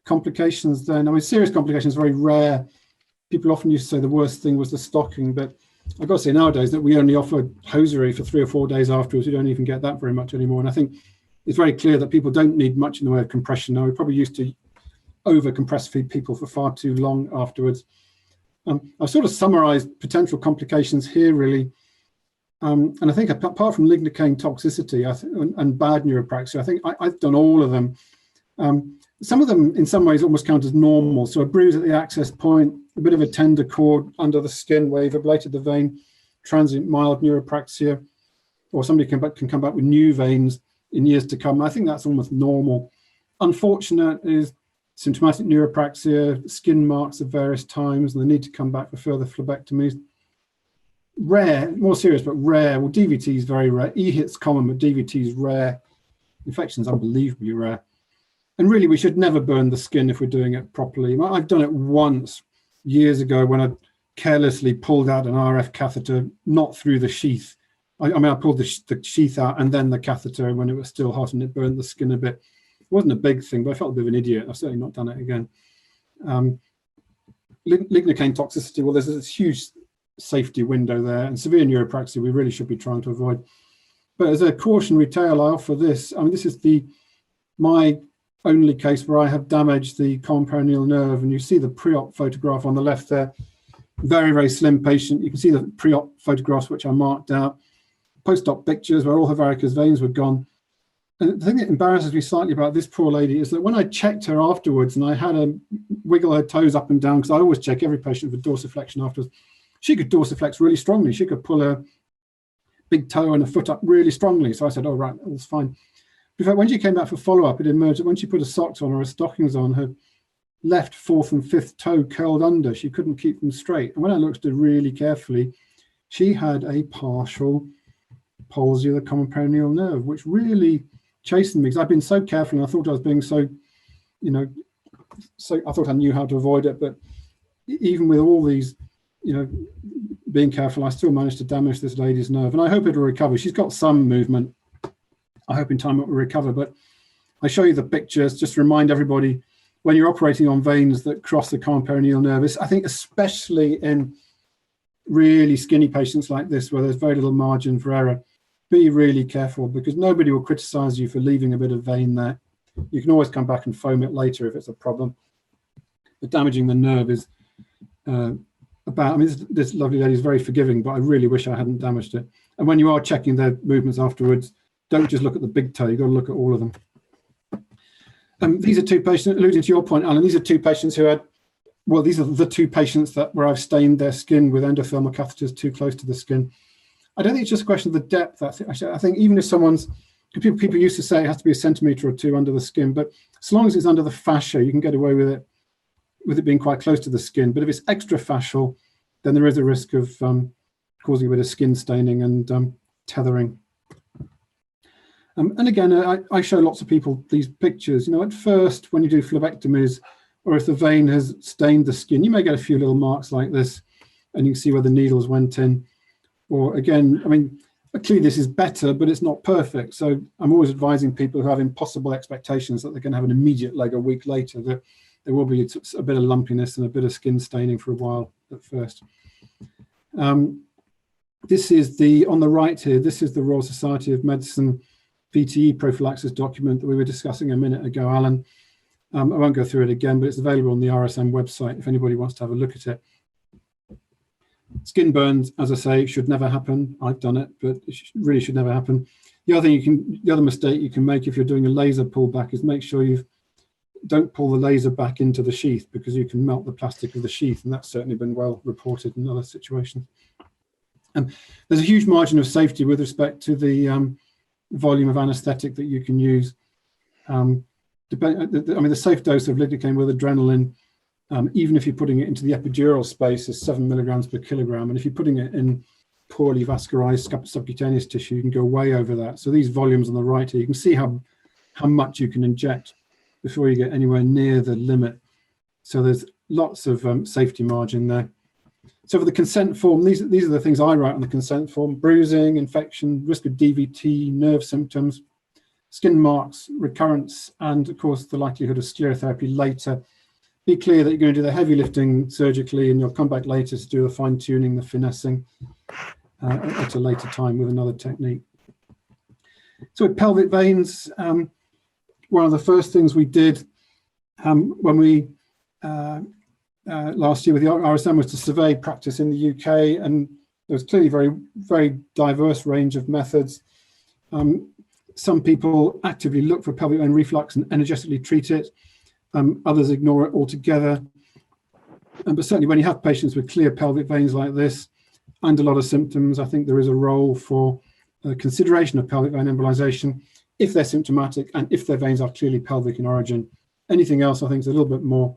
complications then. I mean, serious complications are very rare. People often used to say the worst thing was the stocking, but I've got to say nowadays that we only offer hosiery for 3 or 4 days afterwards. We don't even get that very much anymore. And I think it's very clear that people don't need much in the way of compression now. We're probably used to over-compress feed people for far too long afterwards. I've sort of summarized potential complications here, really. And I think apart from lignocaine toxicity and bad neuropraxia, I think I've done all of them. Some of them, in some ways, almost count as normal. So a bruise at the access point, a bit of a tender cord under the skin where you've ablated the vein, transient mild neuropraxia, or somebody can come back with new veins in years to come. I think that's almost normal. Unfortunate is symptomatic neuropraxia, skin marks of various times, and the need to come back for further phlebectomies. Rare, more serious, but rare. Well, DVT is very rare. EHIT's common, but DVT is rare. Infection is unbelievably rare. And really, we should never burn the skin if we're doing it properly. I've done it once years ago when I carelessly pulled out an RF catheter, not through the sheath. I pulled the sheath out and then the catheter when it was still hot, and it burned the skin a bit. It wasn't a big thing, but I felt a bit of an idiot. I've certainly not done it again. Lignocaine toxicity, well, there's this huge safety window there, and severe neuropraxia we really should be trying to avoid. But as a cautionary tale, I offer this. I mean, this is my only case where I have damaged the common peroneal nerve, and you see the pre-op photograph on the left there. Very, very slim patient. You can see the pre-op photographs which I marked out. Post-op pictures where all her varicose veins were gone. And the thing that embarrasses me slightly about this poor lady is that when I checked her afterwards, and I had to wiggle her toes up and down, because I always check every patient for dorsiflexion afterwards, she could dorsiflex really strongly. She could pull her big toe and a foot up really strongly. So I said, oh, right, that's fine. In fact, when she came back for follow-up, it emerged that when she put her socks on or her stockings on, her left, fourth and fifth toe curled under. She couldn't keep them straight. And when I looked at her really carefully, she had a partial palsy of the common peroneal nerve, which really chastened me because I've been so careful, and I thought I was being so I thought I knew how to avoid it. But even with all these, being careful, I still managed to damage this lady's nerve. And I hope it'll recover. She's got some movement. I hope in time it will recover. But I show you the pictures just to remind everybody, when you're operating on veins that cross the common peroneal nerve, I think especially in really skinny patients like this, where there's very little margin for error, be really careful, because nobody will criticize you for leaving a bit of vein there. You can always come back and foam it later if it's a problem. But damaging the nerve is this lovely lady is very forgiving, but I really wish I hadn't damaged it. And when you are checking their movements afterwards, don't just look at the big toe, you've got to look at all of them. These are two patients, alluding to your point, Alan, these are two patients who had, well, these are the two patients where I've stained their skin with endothermal catheters too close to the skin. I don't think it's just a question of the depth. I think even if someone's, people used to say it has to be a centimetre or two under the skin, but as long as it's under the fascia, you can get away with it being quite close to the skin. But if it's extra fascial, then there is a risk of causing a bit of skin staining and tethering. And again, I show lots of people these pictures. At first, when you do phlebectomies, or if the vein has stained the skin, you may get a few little marks like this, and you can see where the needles went in. Or again, clearly this is better, but it's not perfect. So I'm always advising people who have impossible expectations that they're going to have an immediate leg a week later, that there will be a bit of lumpiness and a bit of skin staining for a while at first. This is on the right here, this is the Royal Society of Medicine VTE prophylaxis document that we were discussing a minute ago, Alan. I won't go through it again, but it's available on the RSM website if anybody wants to have a look at it. Skin burns, as I say, should never happen. I've done it, but it really should never happen. The other mistake you can make if you're doing a laser pullback is make sure you don't pull the laser back into the sheath, because you can melt the plastic of the sheath, and that's certainly been well reported in other situations. There's a huge margin of safety with respect to the volume of anaesthetic that you can use. The safe dose of lidocaine with adrenaline, even if you're putting it into the epidural space, is 7 milligrams per kilogram. And if you're putting it in poorly vascularized subcutaneous tissue, you can go way over that. So these volumes on the right here, you can see how much you can inject before you get anywhere near the limit. So there's lots of safety margin there. So for the consent form, these are the things I write on the consent form: bruising, infection, risk of DVT, nerve symptoms, skin marks, recurrence, and of course the likelihood of sclerotherapy later. Be clear that you're going to do the heavy lifting surgically, and you'll come back later to do the fine tuning, the finessing at a later time with another technique. So with pelvic veins, one of the first things we did when we last year with the RSM was to survey practice in the UK, and there was clearly very diverse range of methods. Some people actively look for pelvic vein reflux and energetically treat it. Others ignore it altogether. But certainly when you have patients with clear pelvic veins like this and a lot of symptoms, I think there is a role for consideration of pelvic vein embolization if they're symptomatic and if their veins are clearly pelvic in origin. Anything else I think is a little bit more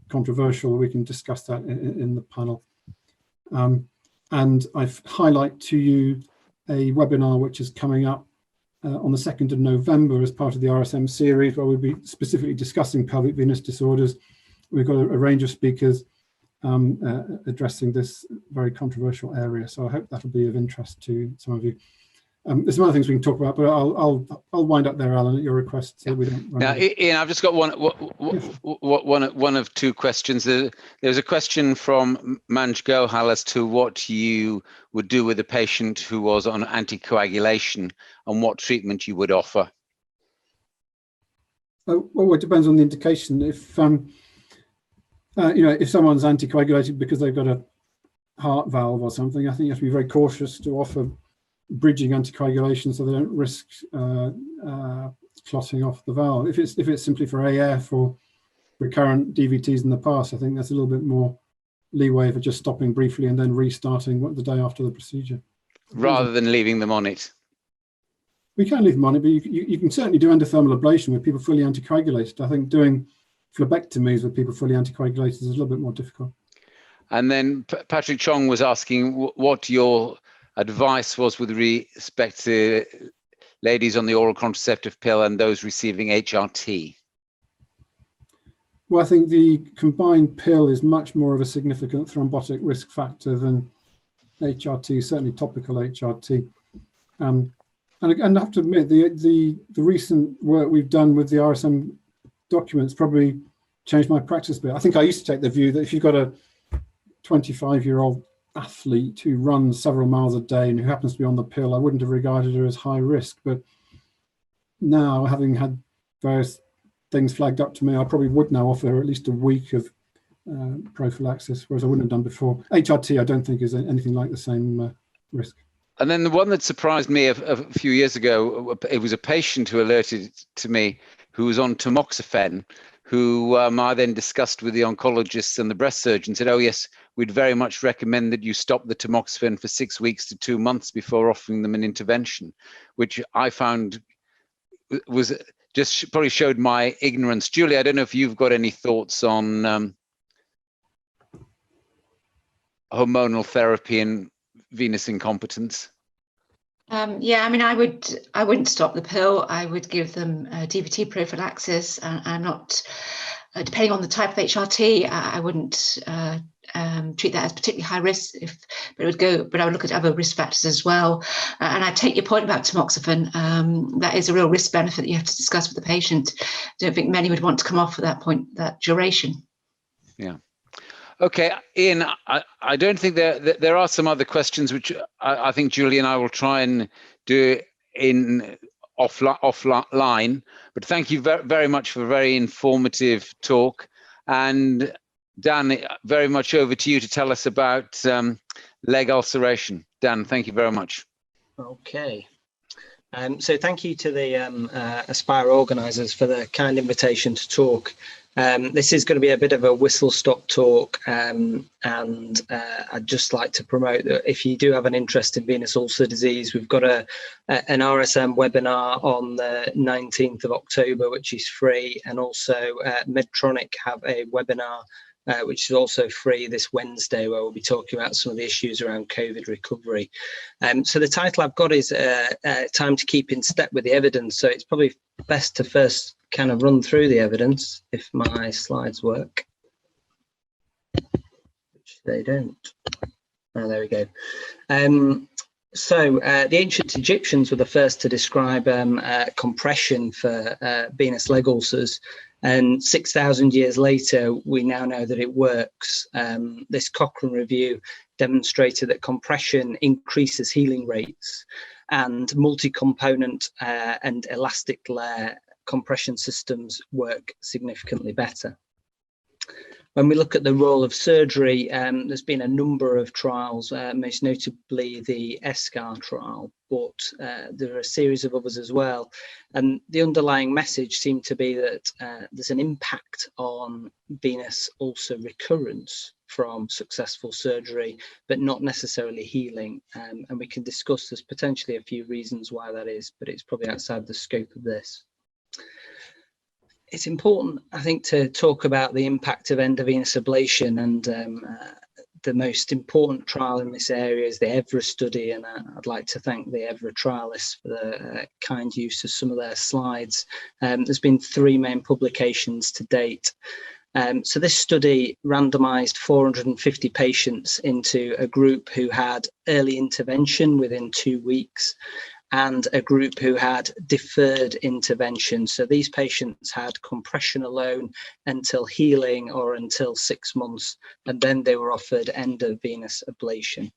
controversial. We can discuss that in the panel. And I've highlight to you a webinar which is coming up on the 2nd of November as part of the RSM series, where we'll be specifically discussing pelvic venous disorders. We've got a range of speakers addressing this very controversial area, so I hope that'll be of interest to some of you. There's some other things we can talk about, but I'll wind up there, Alan, at your request. So we don't now, Ian, I've just got one of two questions. There's a question from Manj Gohal as to what you would do with a patient who was on anticoagulation and what treatment you would offer. Well, it depends on the indication. If if someone's anticoagulated because they've got a heart valve or something, I think you have to be very cautious to offer bridging anticoagulation so they don't risk clotting off the valve. If it's simply for AF or recurrent DVTs in the past, I think that's a little bit more leeway for just stopping briefly and then restarting the day after the procedure. Rather than leaving them on it. We can leave them on it, but you can certainly do endothermal ablation with people fully anticoagulated. I think doing Phlebectomies with people fully anticoagulated is a little bit more difficult. And then Patrick Chong was asking what your advice was with respect to ladies on the oral contraceptive pill and those receiving HRT. Well, I think the combined pill is much more of a significant thrombotic risk factor than HRT, certainly topical HRT. And I have to admit, the recent work we've done with the RSM documents probably changed my practice a bit. I think I used to take the view that if you've got a 25-year-old athlete who runs several miles a day and who happens to be on the pill, I wouldn't have regarded her as high risk. But now, having had various things flagged up to me, I probably would now offer her at least a week of prophylaxis, whereas I wouldn't have done before. HRT, I don't think is anything like the same risk. And then the one that surprised me a few years ago, it was a patient who alerted to me who was on tamoxifen, who I then discussed with the oncologists and the breast surgeon, said, oh yes, we'd very much recommend that you stop the tamoxifen for 6 weeks to 2 months before offering them an intervention, which I found was just probably showed my ignorance. Julie, I don't know if you've got any thoughts on hormonal therapy and venous incompetence. Yeah, I mean, I wouldn't stop the pill. I would give them DVT prophylaxis. I'm not, depending on the type of HRT, I wouldn't treat that as particularly high risk. But I would look at other risk factors as well. And I take your point about tamoxifen. That is a real risk benefit that you have to discuss with the patient. I don't think many would want to come off at that point, that duration. Yeah. Okay, Ian, I don't think there are some other questions which I think Julie and I will try and do in offline. But thank you very much for a very informative talk. And Dan, very much over to you to tell us about leg ulceration. Dan, thank you very much. Okay. So thank you to the Aspire organisers for the kind invitation to talk. This is going to be a bit of a whistle-stop talk, and I'd just like to promote that if you do have an interest in venous ulcer disease, we've got an RSM webinar on the 19th of October, which is free, and also Medtronic have a webinar which is also free this Wednesday, where we'll be talking about some of the issues around COVID recovery. So the title I've got is Time to Keep in Step with the Evidence. So it's probably best to first kind of run through the evidence, if my slides work, which they don't. Oh, there we go. So the ancient Egyptians were the first to describe compression for venous leg ulcers, and 6,000 years later, we now know that it works. This Cochrane review demonstrated that compression increases healing rates, and multi-component and elastic layer compression systems work significantly better. When we look at the role of surgery, there's been a number of trials, most notably the ESCAR trial, but there are a series of others as well. And the underlying message seemed to be that there's an impact on venous ulcer recurrence from successful surgery, but not necessarily healing. And we can discuss, there's potentially a few reasons why that is, but it's probably outside the scope of this. It's important, I think, to talk about the impact of endovenous ablation, and the most important trial in this area is the EVRA study, and I'd like to thank the EVRA trialists for the kind use of some of their slides. There's been 3 main publications to date. So this study randomized 450 patients into a group who had early intervention within 2 weeks, and a group who had deferred intervention. So these patients had compression alone until healing or until 6 months, and then they were offered endovenous ablation.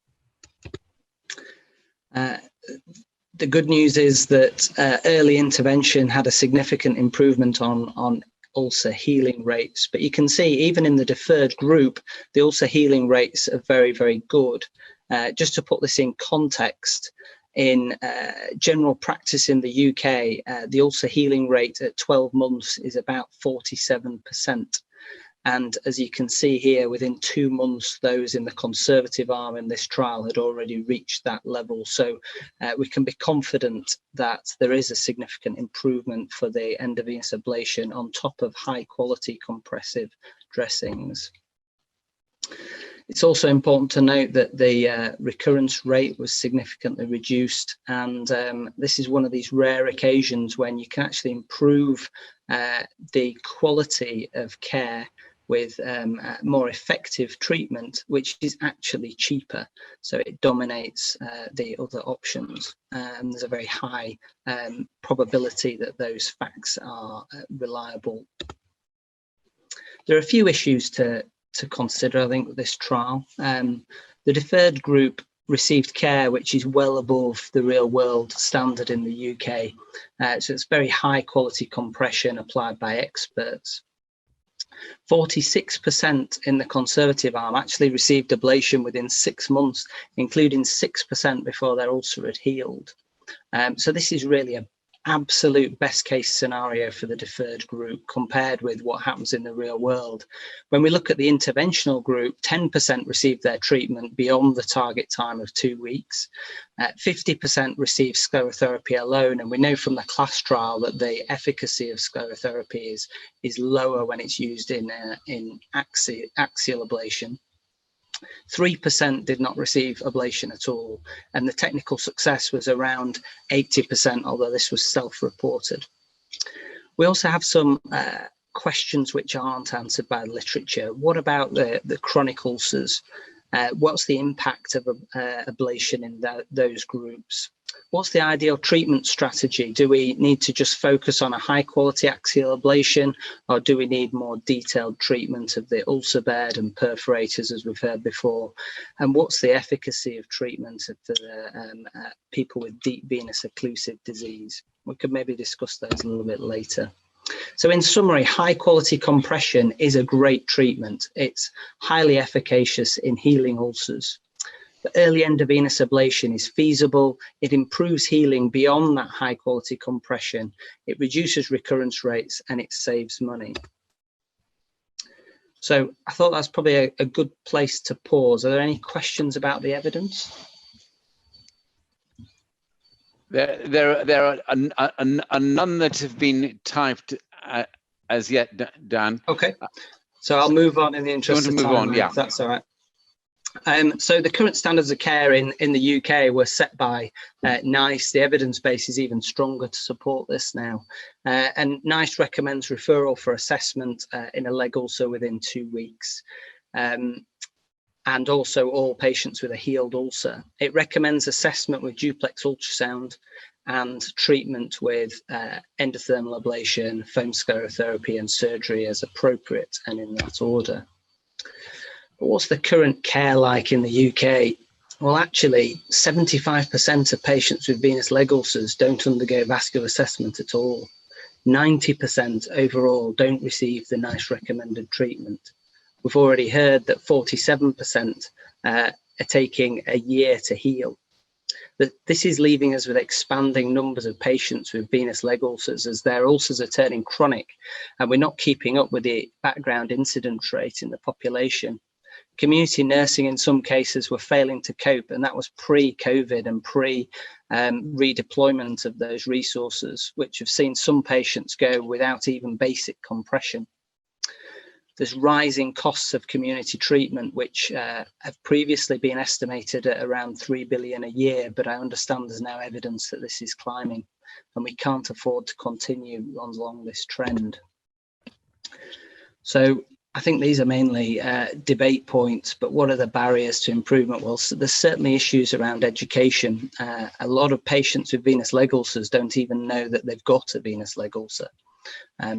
The good news is that early intervention had a significant improvement on ulcer healing rates, but you can see even in the deferred group, the ulcer healing rates are very, very good. Just to put this in context, in general practice in the UK, the ulcer healing rate at 12 months is about 47%. And as you can see here, within 2 months, those in the conservative arm in this trial had already reached that level. So we can be confident that there is a significant improvement for the endovenous ablation on top of high quality compressive dressings. It's also important to note that the recurrence rate was significantly reduced, and this is one of these rare occasions when you can actually improve the quality of care with more effective treatment, which is actually cheaper. So it dominates the other options. There's a very high probability that those facts are reliable. There are a few issues to consider, I think, with this trial. The deferred group received care which is well above the real world standard in the UK. So it's very high quality compression applied by experts. 46% in the conservative arm actually received ablation within 6 months, including 6% before their ulcer had healed. So this is really an absolute best case scenario for the deferred group compared with what happens in the real world. When we look at the interventional group, 10% received their treatment beyond the target time of 2 weeks. 50% received sclerotherapy alone, and we know from the CLASS trial that the efficacy of sclerotherapy is lower when it's used in axial ablation. 3% did not receive ablation at all, and the technical success was around 80%, although this was self-reported. We also have some questions which aren't answered by the literature. What about the chronic ulcers? What's the impact of ablation in those groups? What's the ideal treatment strategy? Do we need to just focus on a high quality axial ablation, or do we need more detailed treatment of the ulcer bed and perforators, as we've heard before? And what's the efficacy of treatment for people with deep venous occlusive disease? We could maybe discuss those a little bit later. So in summary, high quality compression is a great treatment. It's highly efficacious in healing ulcers. The early endovenous ablation is feasible. It improves healing beyond that high quality compression. It reduces recurrence rates, and it saves money. So I thought that's probably a good place to pause. Are there any questions about the evidence? There are none that have been typed as yet, Dan. Okay. So I'll move on in the interest of time. Yeah. If that's all right. So the current standards of care in the UK were set by NICE. The evidence base is even stronger to support this now. And NICE recommends referral for assessment in a leg ulcer within 2 weeks. and also all patients with a healed ulcer. It recommends assessment with duplex ultrasound and treatment with endothermal ablation, foam sclerotherapy, and surgery as appropriate and in that order. But what's the current care like in the UK? Well, actually, 75% of patients with venous leg ulcers don't undergo vascular assessment at all. 90% overall don't receive the NICE recommended treatment. We've already heard that 47% are taking a year to heal. This is leaving us with expanding numbers of patients with venous leg ulcers as their ulcers are turning chronic, and we're not keeping up with the background incidence rate in the population. Community nursing in some cases were failing to cope, and that was pre-COVID and redeployment of those resources, which have seen some patients go without even basic compression. There's rising costs of community treatment, which have previously been estimated at around 3 billion a year, but I understand there's now evidence that this is climbing, and we can't afford to continue along this trend. So I think these are mainly debate points, but what are the barriers to improvement? Well, so there's certainly issues around education. A lot of patients with venous leg ulcers don't even know that they've got a venous leg ulcer.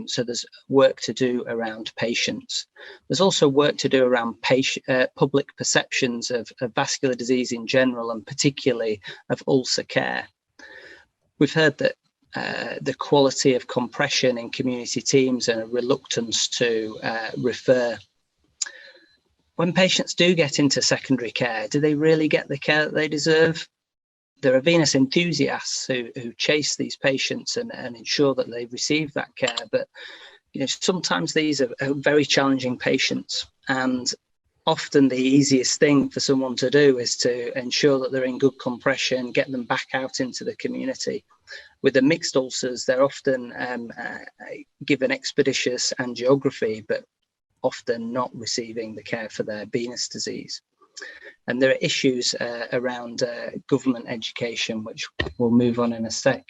So there's work to do around patients. There's also work to do around public perceptions of vascular disease in general, and particularly of ulcer care. We've heard that the quality of compression in community teams and a reluctance to refer. When patients do get into secondary care, do they really get the care that they deserve? There are venous enthusiasts who chase these patients and ensure that they receive that care, but sometimes these are very challenging patients, and often the easiest thing for someone to do is to ensure that they're in good compression, get them back out into the community. With the mixed ulcers, they're often given expeditious angiography, but often not receiving the care for their venous disease. And there are issues around government education, which we'll move on in a sec.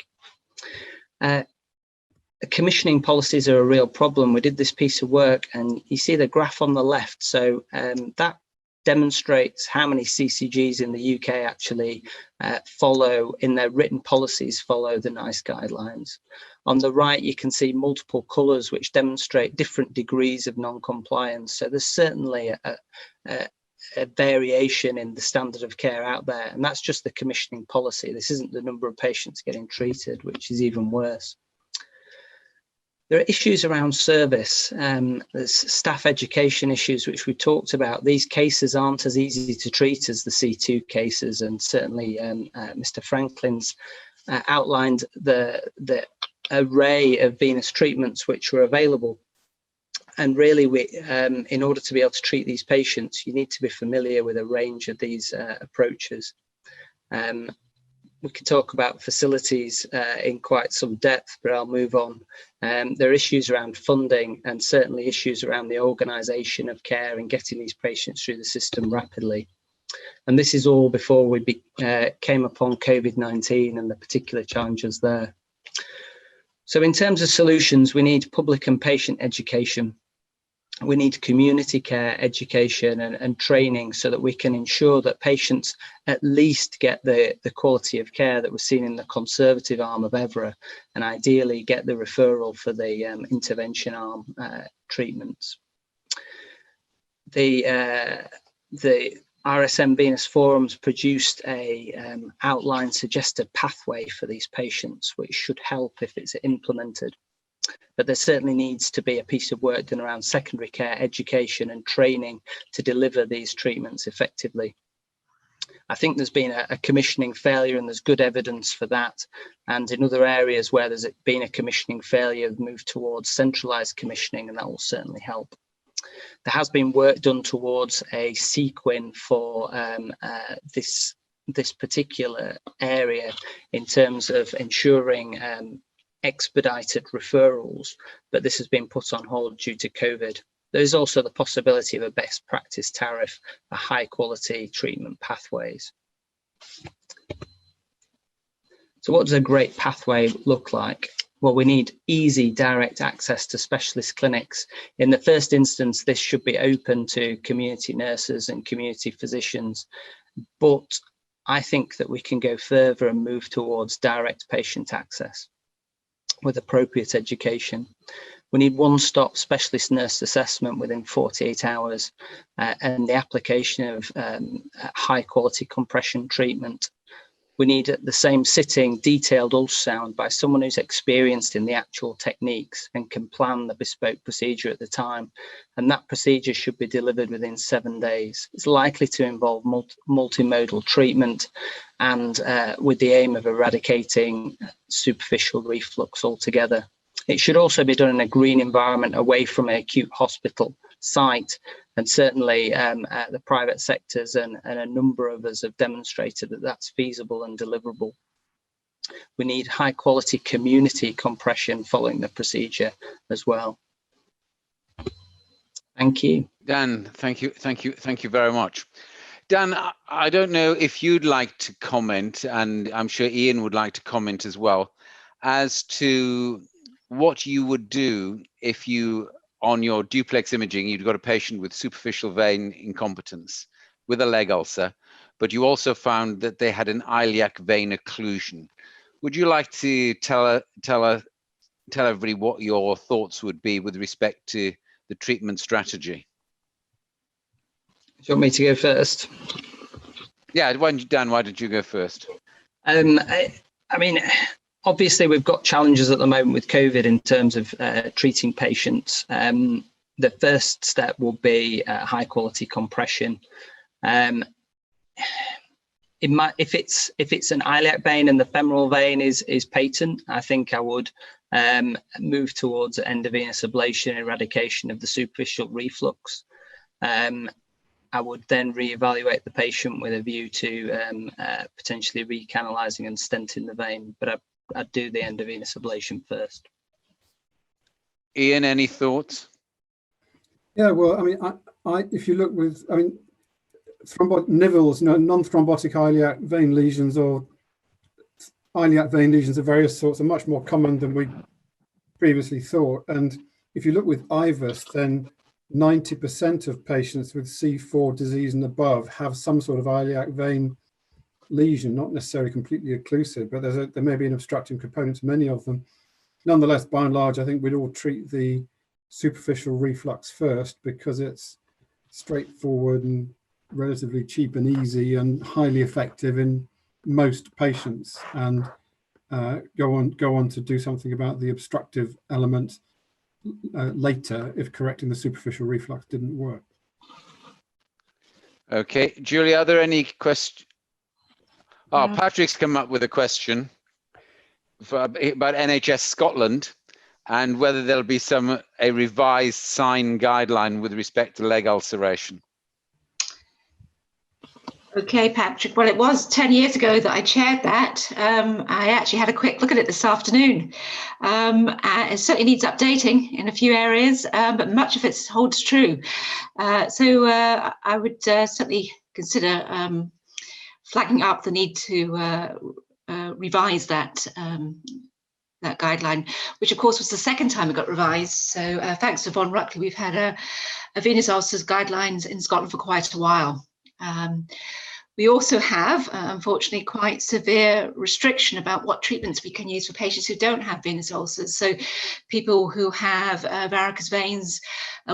Commissioning policies are a real problem. We did this piece of work, and you see the graph on the left. So that demonstrates how many CCGs in the UK actually follow, in their written policies, follow the NICE guidelines. On the right, you can see multiple colours which demonstrate different degrees of non-compliance. So there's certainly a variation in the standard of care out there, and that's just the commissioning policy. This isn't the number of patients getting treated, which is even worse. There are issues around service. There's staff education issues, which we talked about. These cases aren't as easy to treat as the C2 cases, and certainly Mr. Franklin's outlined the array of venous treatments which were available. And really, in order to be able to treat these patients, you need to be familiar with a range of these approaches. We could talk about facilities in quite some depth, but I'll move on. There are issues around funding, and certainly issues around the organisation of care and getting these patients through the system rapidly. And this is all before we came upon COVID-19 and the particular challenges there. So in terms of solutions, we need public and patient education. We need community care education and training so that we can ensure that patients at least get the quality of care that was seen in the conservative arm of EVRA, and ideally get the referral for the intervention arm treatments. The RSM Venous Forums produced a outline suggested pathway for these patients, which should help if it's implemented. But there certainly needs to be a piece of work done around secondary care education and training to deliver these treatments effectively. I think there's been a commissioning failure, and there's good evidence for that. And in other areas where there's been a commissioning failure, move towards centralised commissioning, and that will certainly help. There has been work done towards a sequin for this particular area in terms of ensuring expedited referrals, but this has been put on hold due to COVID. There is also the possibility of a best practice tariff for high quality treatment pathways. So what does a great pathway look like? Well, we need easy direct access to specialist clinics. In the first instance, this should be open to community nurses and community physicians, but I think that we can go further and move towards direct patient access with appropriate education. We need one-stop specialist nurse assessment within 48 hours and the application of high-quality compression treatment. We need at the same sitting detailed ultrasound by someone who's experienced in the actual techniques and can plan the bespoke procedure at the time. And that procedure should be delivered within 7 days. It's likely to involve multimodal treatment and with the aim of eradicating superficial reflux altogether. It should also be done in a green environment away from an acute hospital site. And certainly the private sectors and a number of us have demonstrated that that's feasible and deliverable. We need high quality community compression following the procedure as well. Thank you. Dan, thank you very much. Dan, I don't know if you'd like to comment, and I'm sure Ian would like to comment as well, as to what you would do if you, on your duplex imaging, you'd got a patient with superficial vein incompetence with a leg ulcer, but you also found that they had an iliac vein occlusion. Would you like to tell everybody what your thoughts would be with respect to the treatment strategy? Do you want me to go first? Yeah, Dan, why don't you go first? I mean, obviously, we've got challenges at the moment with COVID in terms of treating patients. The first step will be high quality compression. If it's an iliac vein and the femoral vein is patent, I think I would move towards endovenous ablation, eradication of the superficial reflux. I would then reevaluate the patient with a view to potentially recanalizing and stenting the vein, but I'd do the endovenous ablation first. Ian, any thoughts? Yeah, well, I mean, if you look with, I mean, nivels, non-thrombotic iliac vein lesions or iliac vein lesions of various sorts are much more common than we previously thought. And if you look with IVUS, then 90% of patients with C4 disease and above have some sort of iliac vein lesion, not necessarily completely occlusive, but there may be an obstructive component to many of them. Nonetheless, by and large, I think we'd all treat the superficial reflux first because it's straightforward and relatively cheap and easy and highly effective in most patients, and go on to do something about the obstructive element later if correcting the superficial reflux didn't work. Okay, Julie, are there any questions? Oh, Patrick's come up with a question about NHS Scotland and whether there'll be a revised sign guideline with respect to leg ulceration. Okay, Patrick. Well, it was 10 years ago that I chaired that. I actually had a quick look at it this afternoon. It certainly needs updating in a few areas, but much of it holds true. So I would certainly consider flagging up the need to revise that that guideline, which of course was the second time it got revised. So thanks to Von Ruckley, we've had a venous ulcers guidelines in Scotland for quite a while. We also have, unfortunately, quite severe restriction about what treatments we can use for patients who don't have venous ulcers. So people who have varicose veins,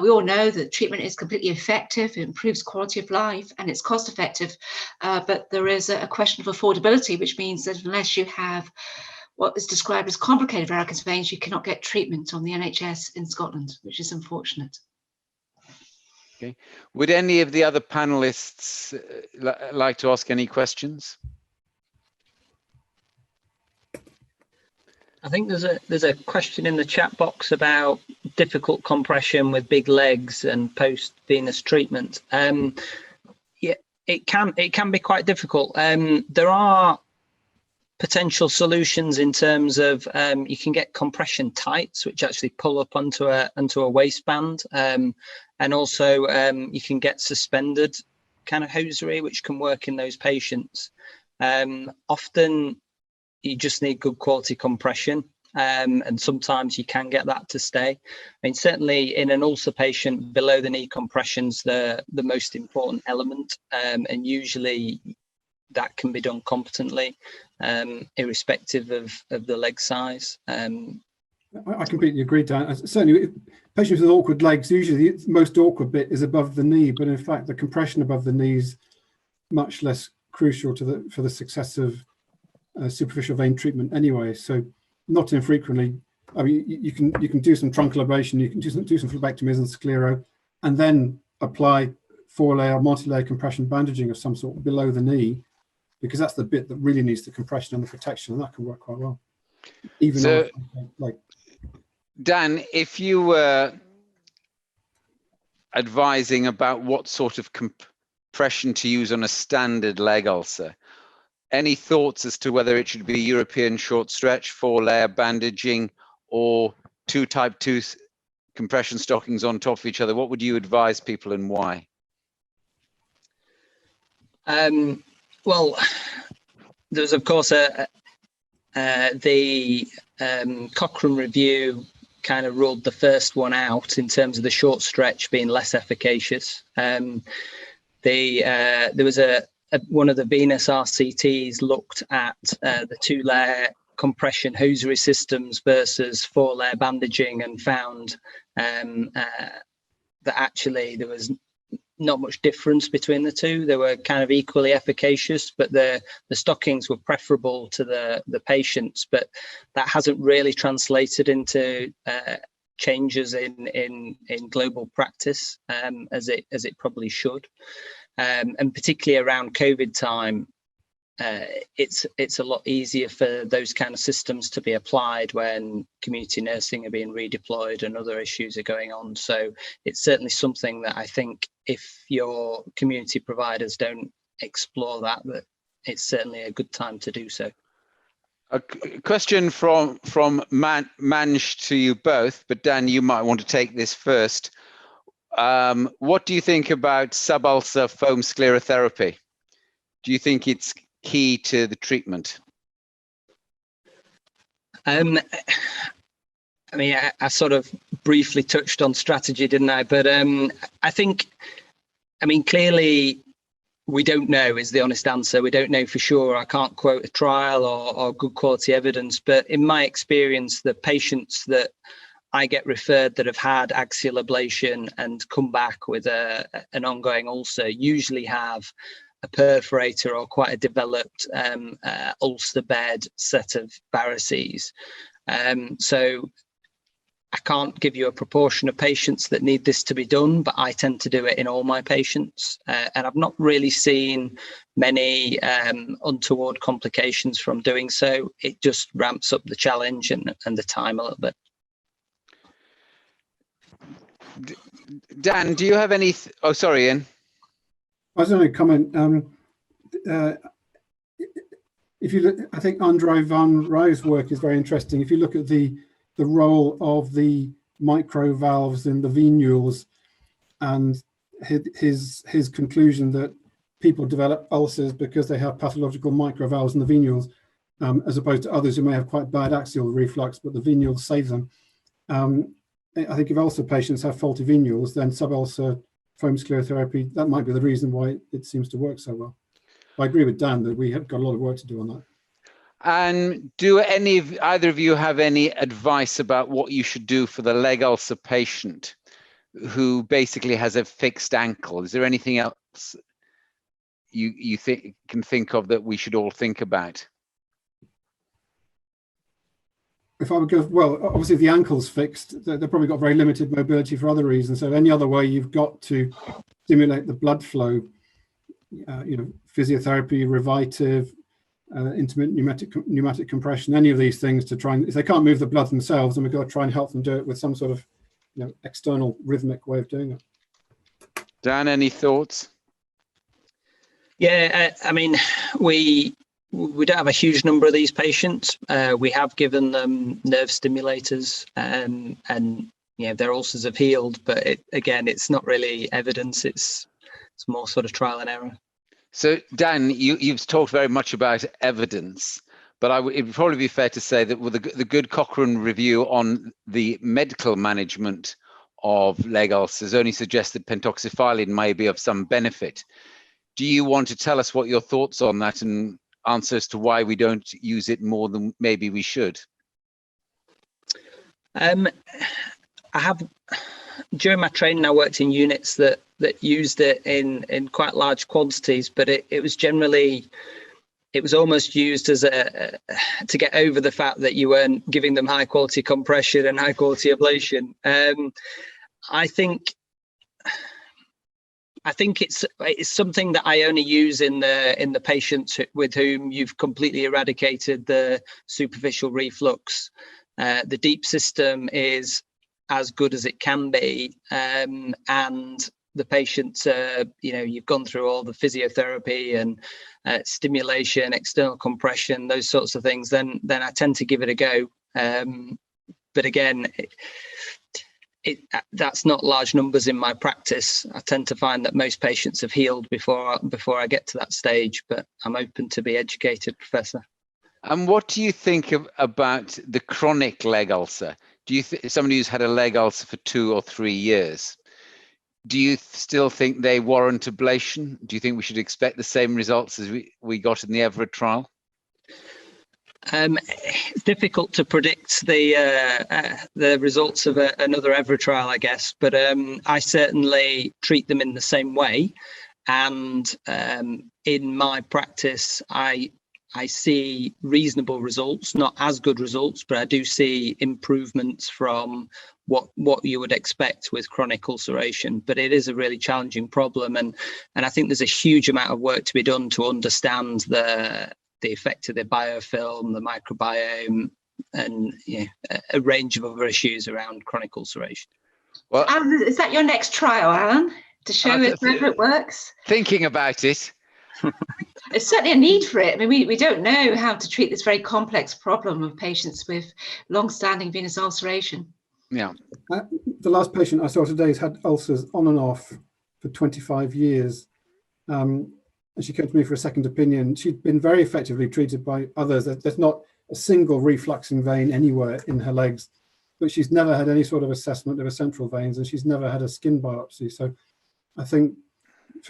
we all know that treatment is completely effective, it improves quality of life, and it's cost effective. But there is a question of affordability, which means that unless you have what is described as complicated varicose veins, you cannot get treatment on the NHS in Scotland, which is unfortunate. Okay. Would any of the other panelists like to ask any questions? I think there's a question in the chat box about difficult compression with big legs and post-venous treatment. Yeah, it can be quite difficult. There are potential solutions in terms of you can get compression tights, which actually pull up onto a waistband, and also you can get suspended kind of hosiery, which can work in those patients. Often you just need good quality compression. and sometimes you can get that to stay. I mean, certainly in an ulcer patient, below the knee compression's the most important element, and usually that can be done competently, irrespective of the leg size. I completely agree, Dan. Certainly, patients with awkward legs, usually the most awkward bit is above the knee, but in fact, the compression above the knee is much less crucial for the success of superficial vein treatment anyway. So not infrequently, I mean, you can do some truncal ablation, you can do some phlebectomies and sclero, and then apply 4-layer, multi-layer compression bandaging of some sort below the knee, because that's the bit that really needs the compression and the protection, and that can work quite well. Even so, like Dan, if you were advising about what sort of compression to use on a standard leg ulcer, any thoughts as to whether it should be European short stretch, 4-layer bandaging, or 2 type 2 compression stockings on top of each other? What would you advise people and why? Well, there's of course the Cochrane review kind of ruled the first one out in terms of the short stretch being less efficacious. There was one of the Venous RCTs looked at the 2-layer compression hosiery systems versus 4-layer bandaging, and found that actually there was not much difference between the two. They were kind of equally efficacious, but the stockings were preferable to the patients, but that hasn't really translated into changes in global practice as it probably should. And particularly around COVID time, it's a lot easier for those kind of systems to be applied when community nursing are being redeployed and other issues are going on. So it's certainly something that I think if your community providers don't explore that it's certainly a good time to do so. A question from Manj to you both, but Dan, you might want to take this first. What do you think about subulcer foam sclerotherapy? Do you think it's key to the treatment? I mean, I sort of briefly touched on strategy, didn't I? But I think, I mean, clearly we don't know is the honest answer. We don't know for sure. I can't quote a trial or good quality evidence, but in my experience, the patients that I get referred that have had axial ablation and come back with an ongoing ulcer usually have a perforator or quite a developed ulcer bed set of varices. So I can't give you a proportion of patients that need this to be done, but I tend to do it in all my patients. And I've not really seen many untoward complications from doing so. It just ramps up the challenge and the time a little bit. Dan, do you have any? Oh, sorry, Ian. I was going to comment. If you look, I think Andre van Rij's work is very interesting. If you look at the role of the microvalves in the venules, and his conclusion that people develop ulcers because they have pathological microvalves in the venules, as opposed to others who may have quite bad axial reflux, but the venules save them. I think if ulcer patients have faulty venules, then subulcer foam sclerotherapy, that might be the reason why it seems to work so well. I agree with Dan that we have got a lot of work to do on that. And do either of you have any advice about what you should do for the leg ulcer patient who basically has a fixed ankle? Is there anything else you can think of that we should all think about? If I would go, well, obviously the ankle's fixed, they've probably got very limited mobility for other reasons. So any other way you've got to stimulate the blood flow, physiotherapy, revitive, intermittent pneumatic compression, any of these things to try and, if they can't move the blood themselves, then we've got to try and help them do it with some sort of external rhythmic way of doing it. Dan, any thoughts? Yeah, I mean, we don't have a huge number of these patients. We have given them nerve stimulators, and their ulcers have healed. But again, it's not really evidence. It's more sort of trial and error. So Dan, you've talked very much about evidence, But it would probably be fair to say that with the good Cochrane review on the medical management of leg ulcers only suggests that pentoxifylline may be of some benefit. Do you want to tell us what your thoughts on that and answer as to why we don't use it more than maybe we should? I have, during my training, I worked in units that used it in quite large quantities, but it was generally, it was almost used as to get over the fact that you weren't giving them high quality compression and high quality ablation. I think it's something that I only use in the patients with whom you've completely eradicated the superficial reflux. The deep system is as good as it can be, and the patients, you've gone through all the physiotherapy and stimulation, external compression, those sorts of things. Then I tend to give it a go. But again, that's not large numbers in my practice. I tend to find that most patients have healed before I get to that stage, but I'm open to be educated, Professor. And what do you think about the chronic leg ulcer? Do you somebody who's had a leg ulcer for 2 or 3 years, do you still think they warrant ablation? Do you think we should expect the same results as we got in the AVULS trial? It's difficult to predict the results of another AVULS trial, I guess, but I certainly treat them in the same way. And in my practice, I see reasonable results, not as good results, but I do see improvements from what you would expect with chronic ulceration. But it is a really challenging problem, and I think there's a huge amount of work to be done to understand the effect of the biofilm, the microbiome, and a range of other issues around chronic ulceration. Well, Alan, is that your next trial, Alan, to show us whether it works? Thinking about it. There's certainly a need for it. I mean, we don't know how to treat this very complex problem of patients with long-standing venous ulceration. Yeah. The last patient I saw today has had ulcers on and off for 25 years. And she came to me for a second opinion. She'd been very effectively treated by others. There's not a single refluxing vein anywhere in her legs, but she's never had any sort of assessment of her central veins, and she's never had a skin biopsy. So I think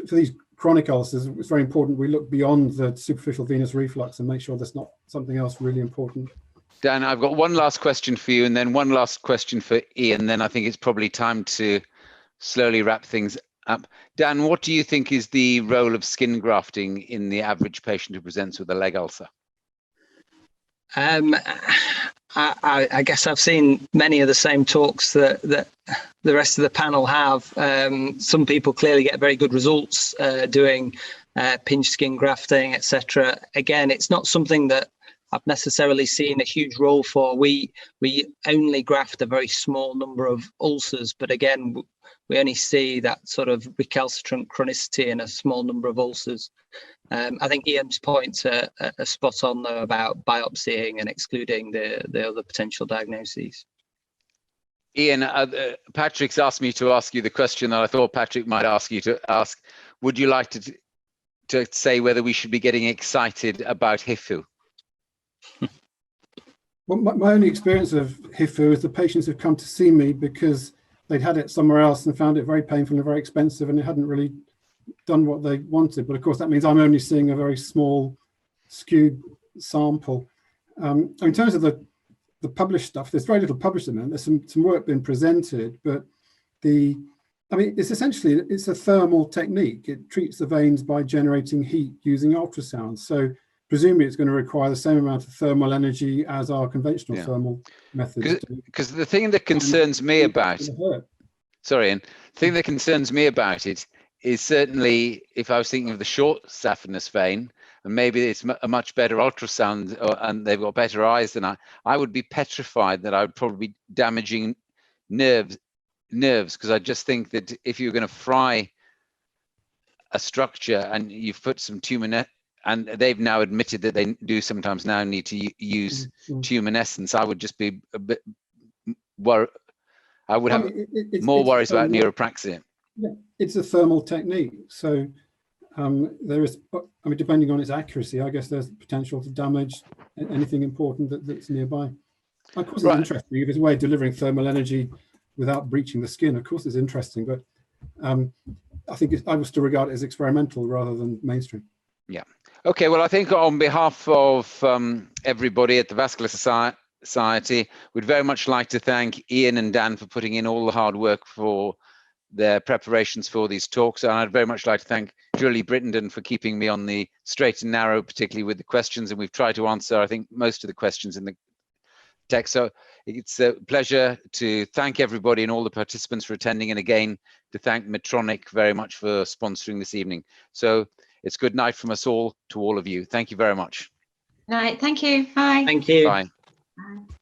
for these chronic ulcers, it's very important we look beyond the superficial venous reflux and make sure there's not something else really important. Dan, I've got one last question for you, and then one last question for Ian. Then I think it's probably time to slowly wrap things up. Dan, what do you think is the role of skin grafting in the average patient who presents with a leg ulcer? I guess I've seen many of the same talks that the rest of the panel have. Some people clearly get very good results doing pinch skin grafting, etc. Again, it's not something that I've necessarily seen a huge role for. We only graft a very small number of ulcers, but again, we only see that sort of recalcitrant chronicity in a small number of ulcers. I think Ian's points are spot on, though, about biopsying and excluding the other potential diagnoses. Ian, Patrick's asked me to ask you the question that I thought Patrick might ask you to ask. Would you like to say whether we should be getting excited about HIFU? Well, my only experience of HIFU is the patients who've come to see me because they'd had it somewhere else and found it very painful and very expensive, and it hadn't really done what they wanted. But of course, that means I'm only seeing a very small, skewed sample. In terms of the published stuff, there's very little published in there. There's some work being presented, but it's essentially, it's a thermal technique. It treats the veins by generating heat using ultrasound. So presumably it's going to require the same amount of thermal energy as our conventional thermal methods. Because the thing that concerns me about, sorry, Ian, the thing that concerns me about it is certainly if I was thinking of the short saphenous vein, and maybe it's a much better ultrasound and they've got better eyes than I would be petrified that I would probably be damaging nerves, because I just think that if you're going to fry a structure and you've put some tumor, and they've now admitted that they do sometimes now need to use tumescence, I would just be a bit worried. I would have more worries about neuropraxia. Yeah, it's a thermal technique. So there is, I mean, depending on its accuracy, I guess there's potential to damage anything important that's nearby. Of course, it's interesting if it's a way of delivering thermal energy without breaching the skin. Of course, it's interesting, but I think I would still regard it as experimental rather than mainstream. Yeah. Okay. Well, I think on behalf of everybody at the Vascular Society, we'd very much like to thank Ian and Dan for putting in all the hard work for their preparations for these talks. And I'd very much like to thank Julie Brittenden for keeping me on the straight and narrow, particularly with the questions. And we've tried to answer, I think, most of the questions in the text. So it's a pleasure to thank everybody and all the participants for attending. And again, to thank Medtronic very much for sponsoring this evening. So it's good night from us all to all of you. Thank you very much. Night. Thank you. Bye. Thank you. Bye. Bye.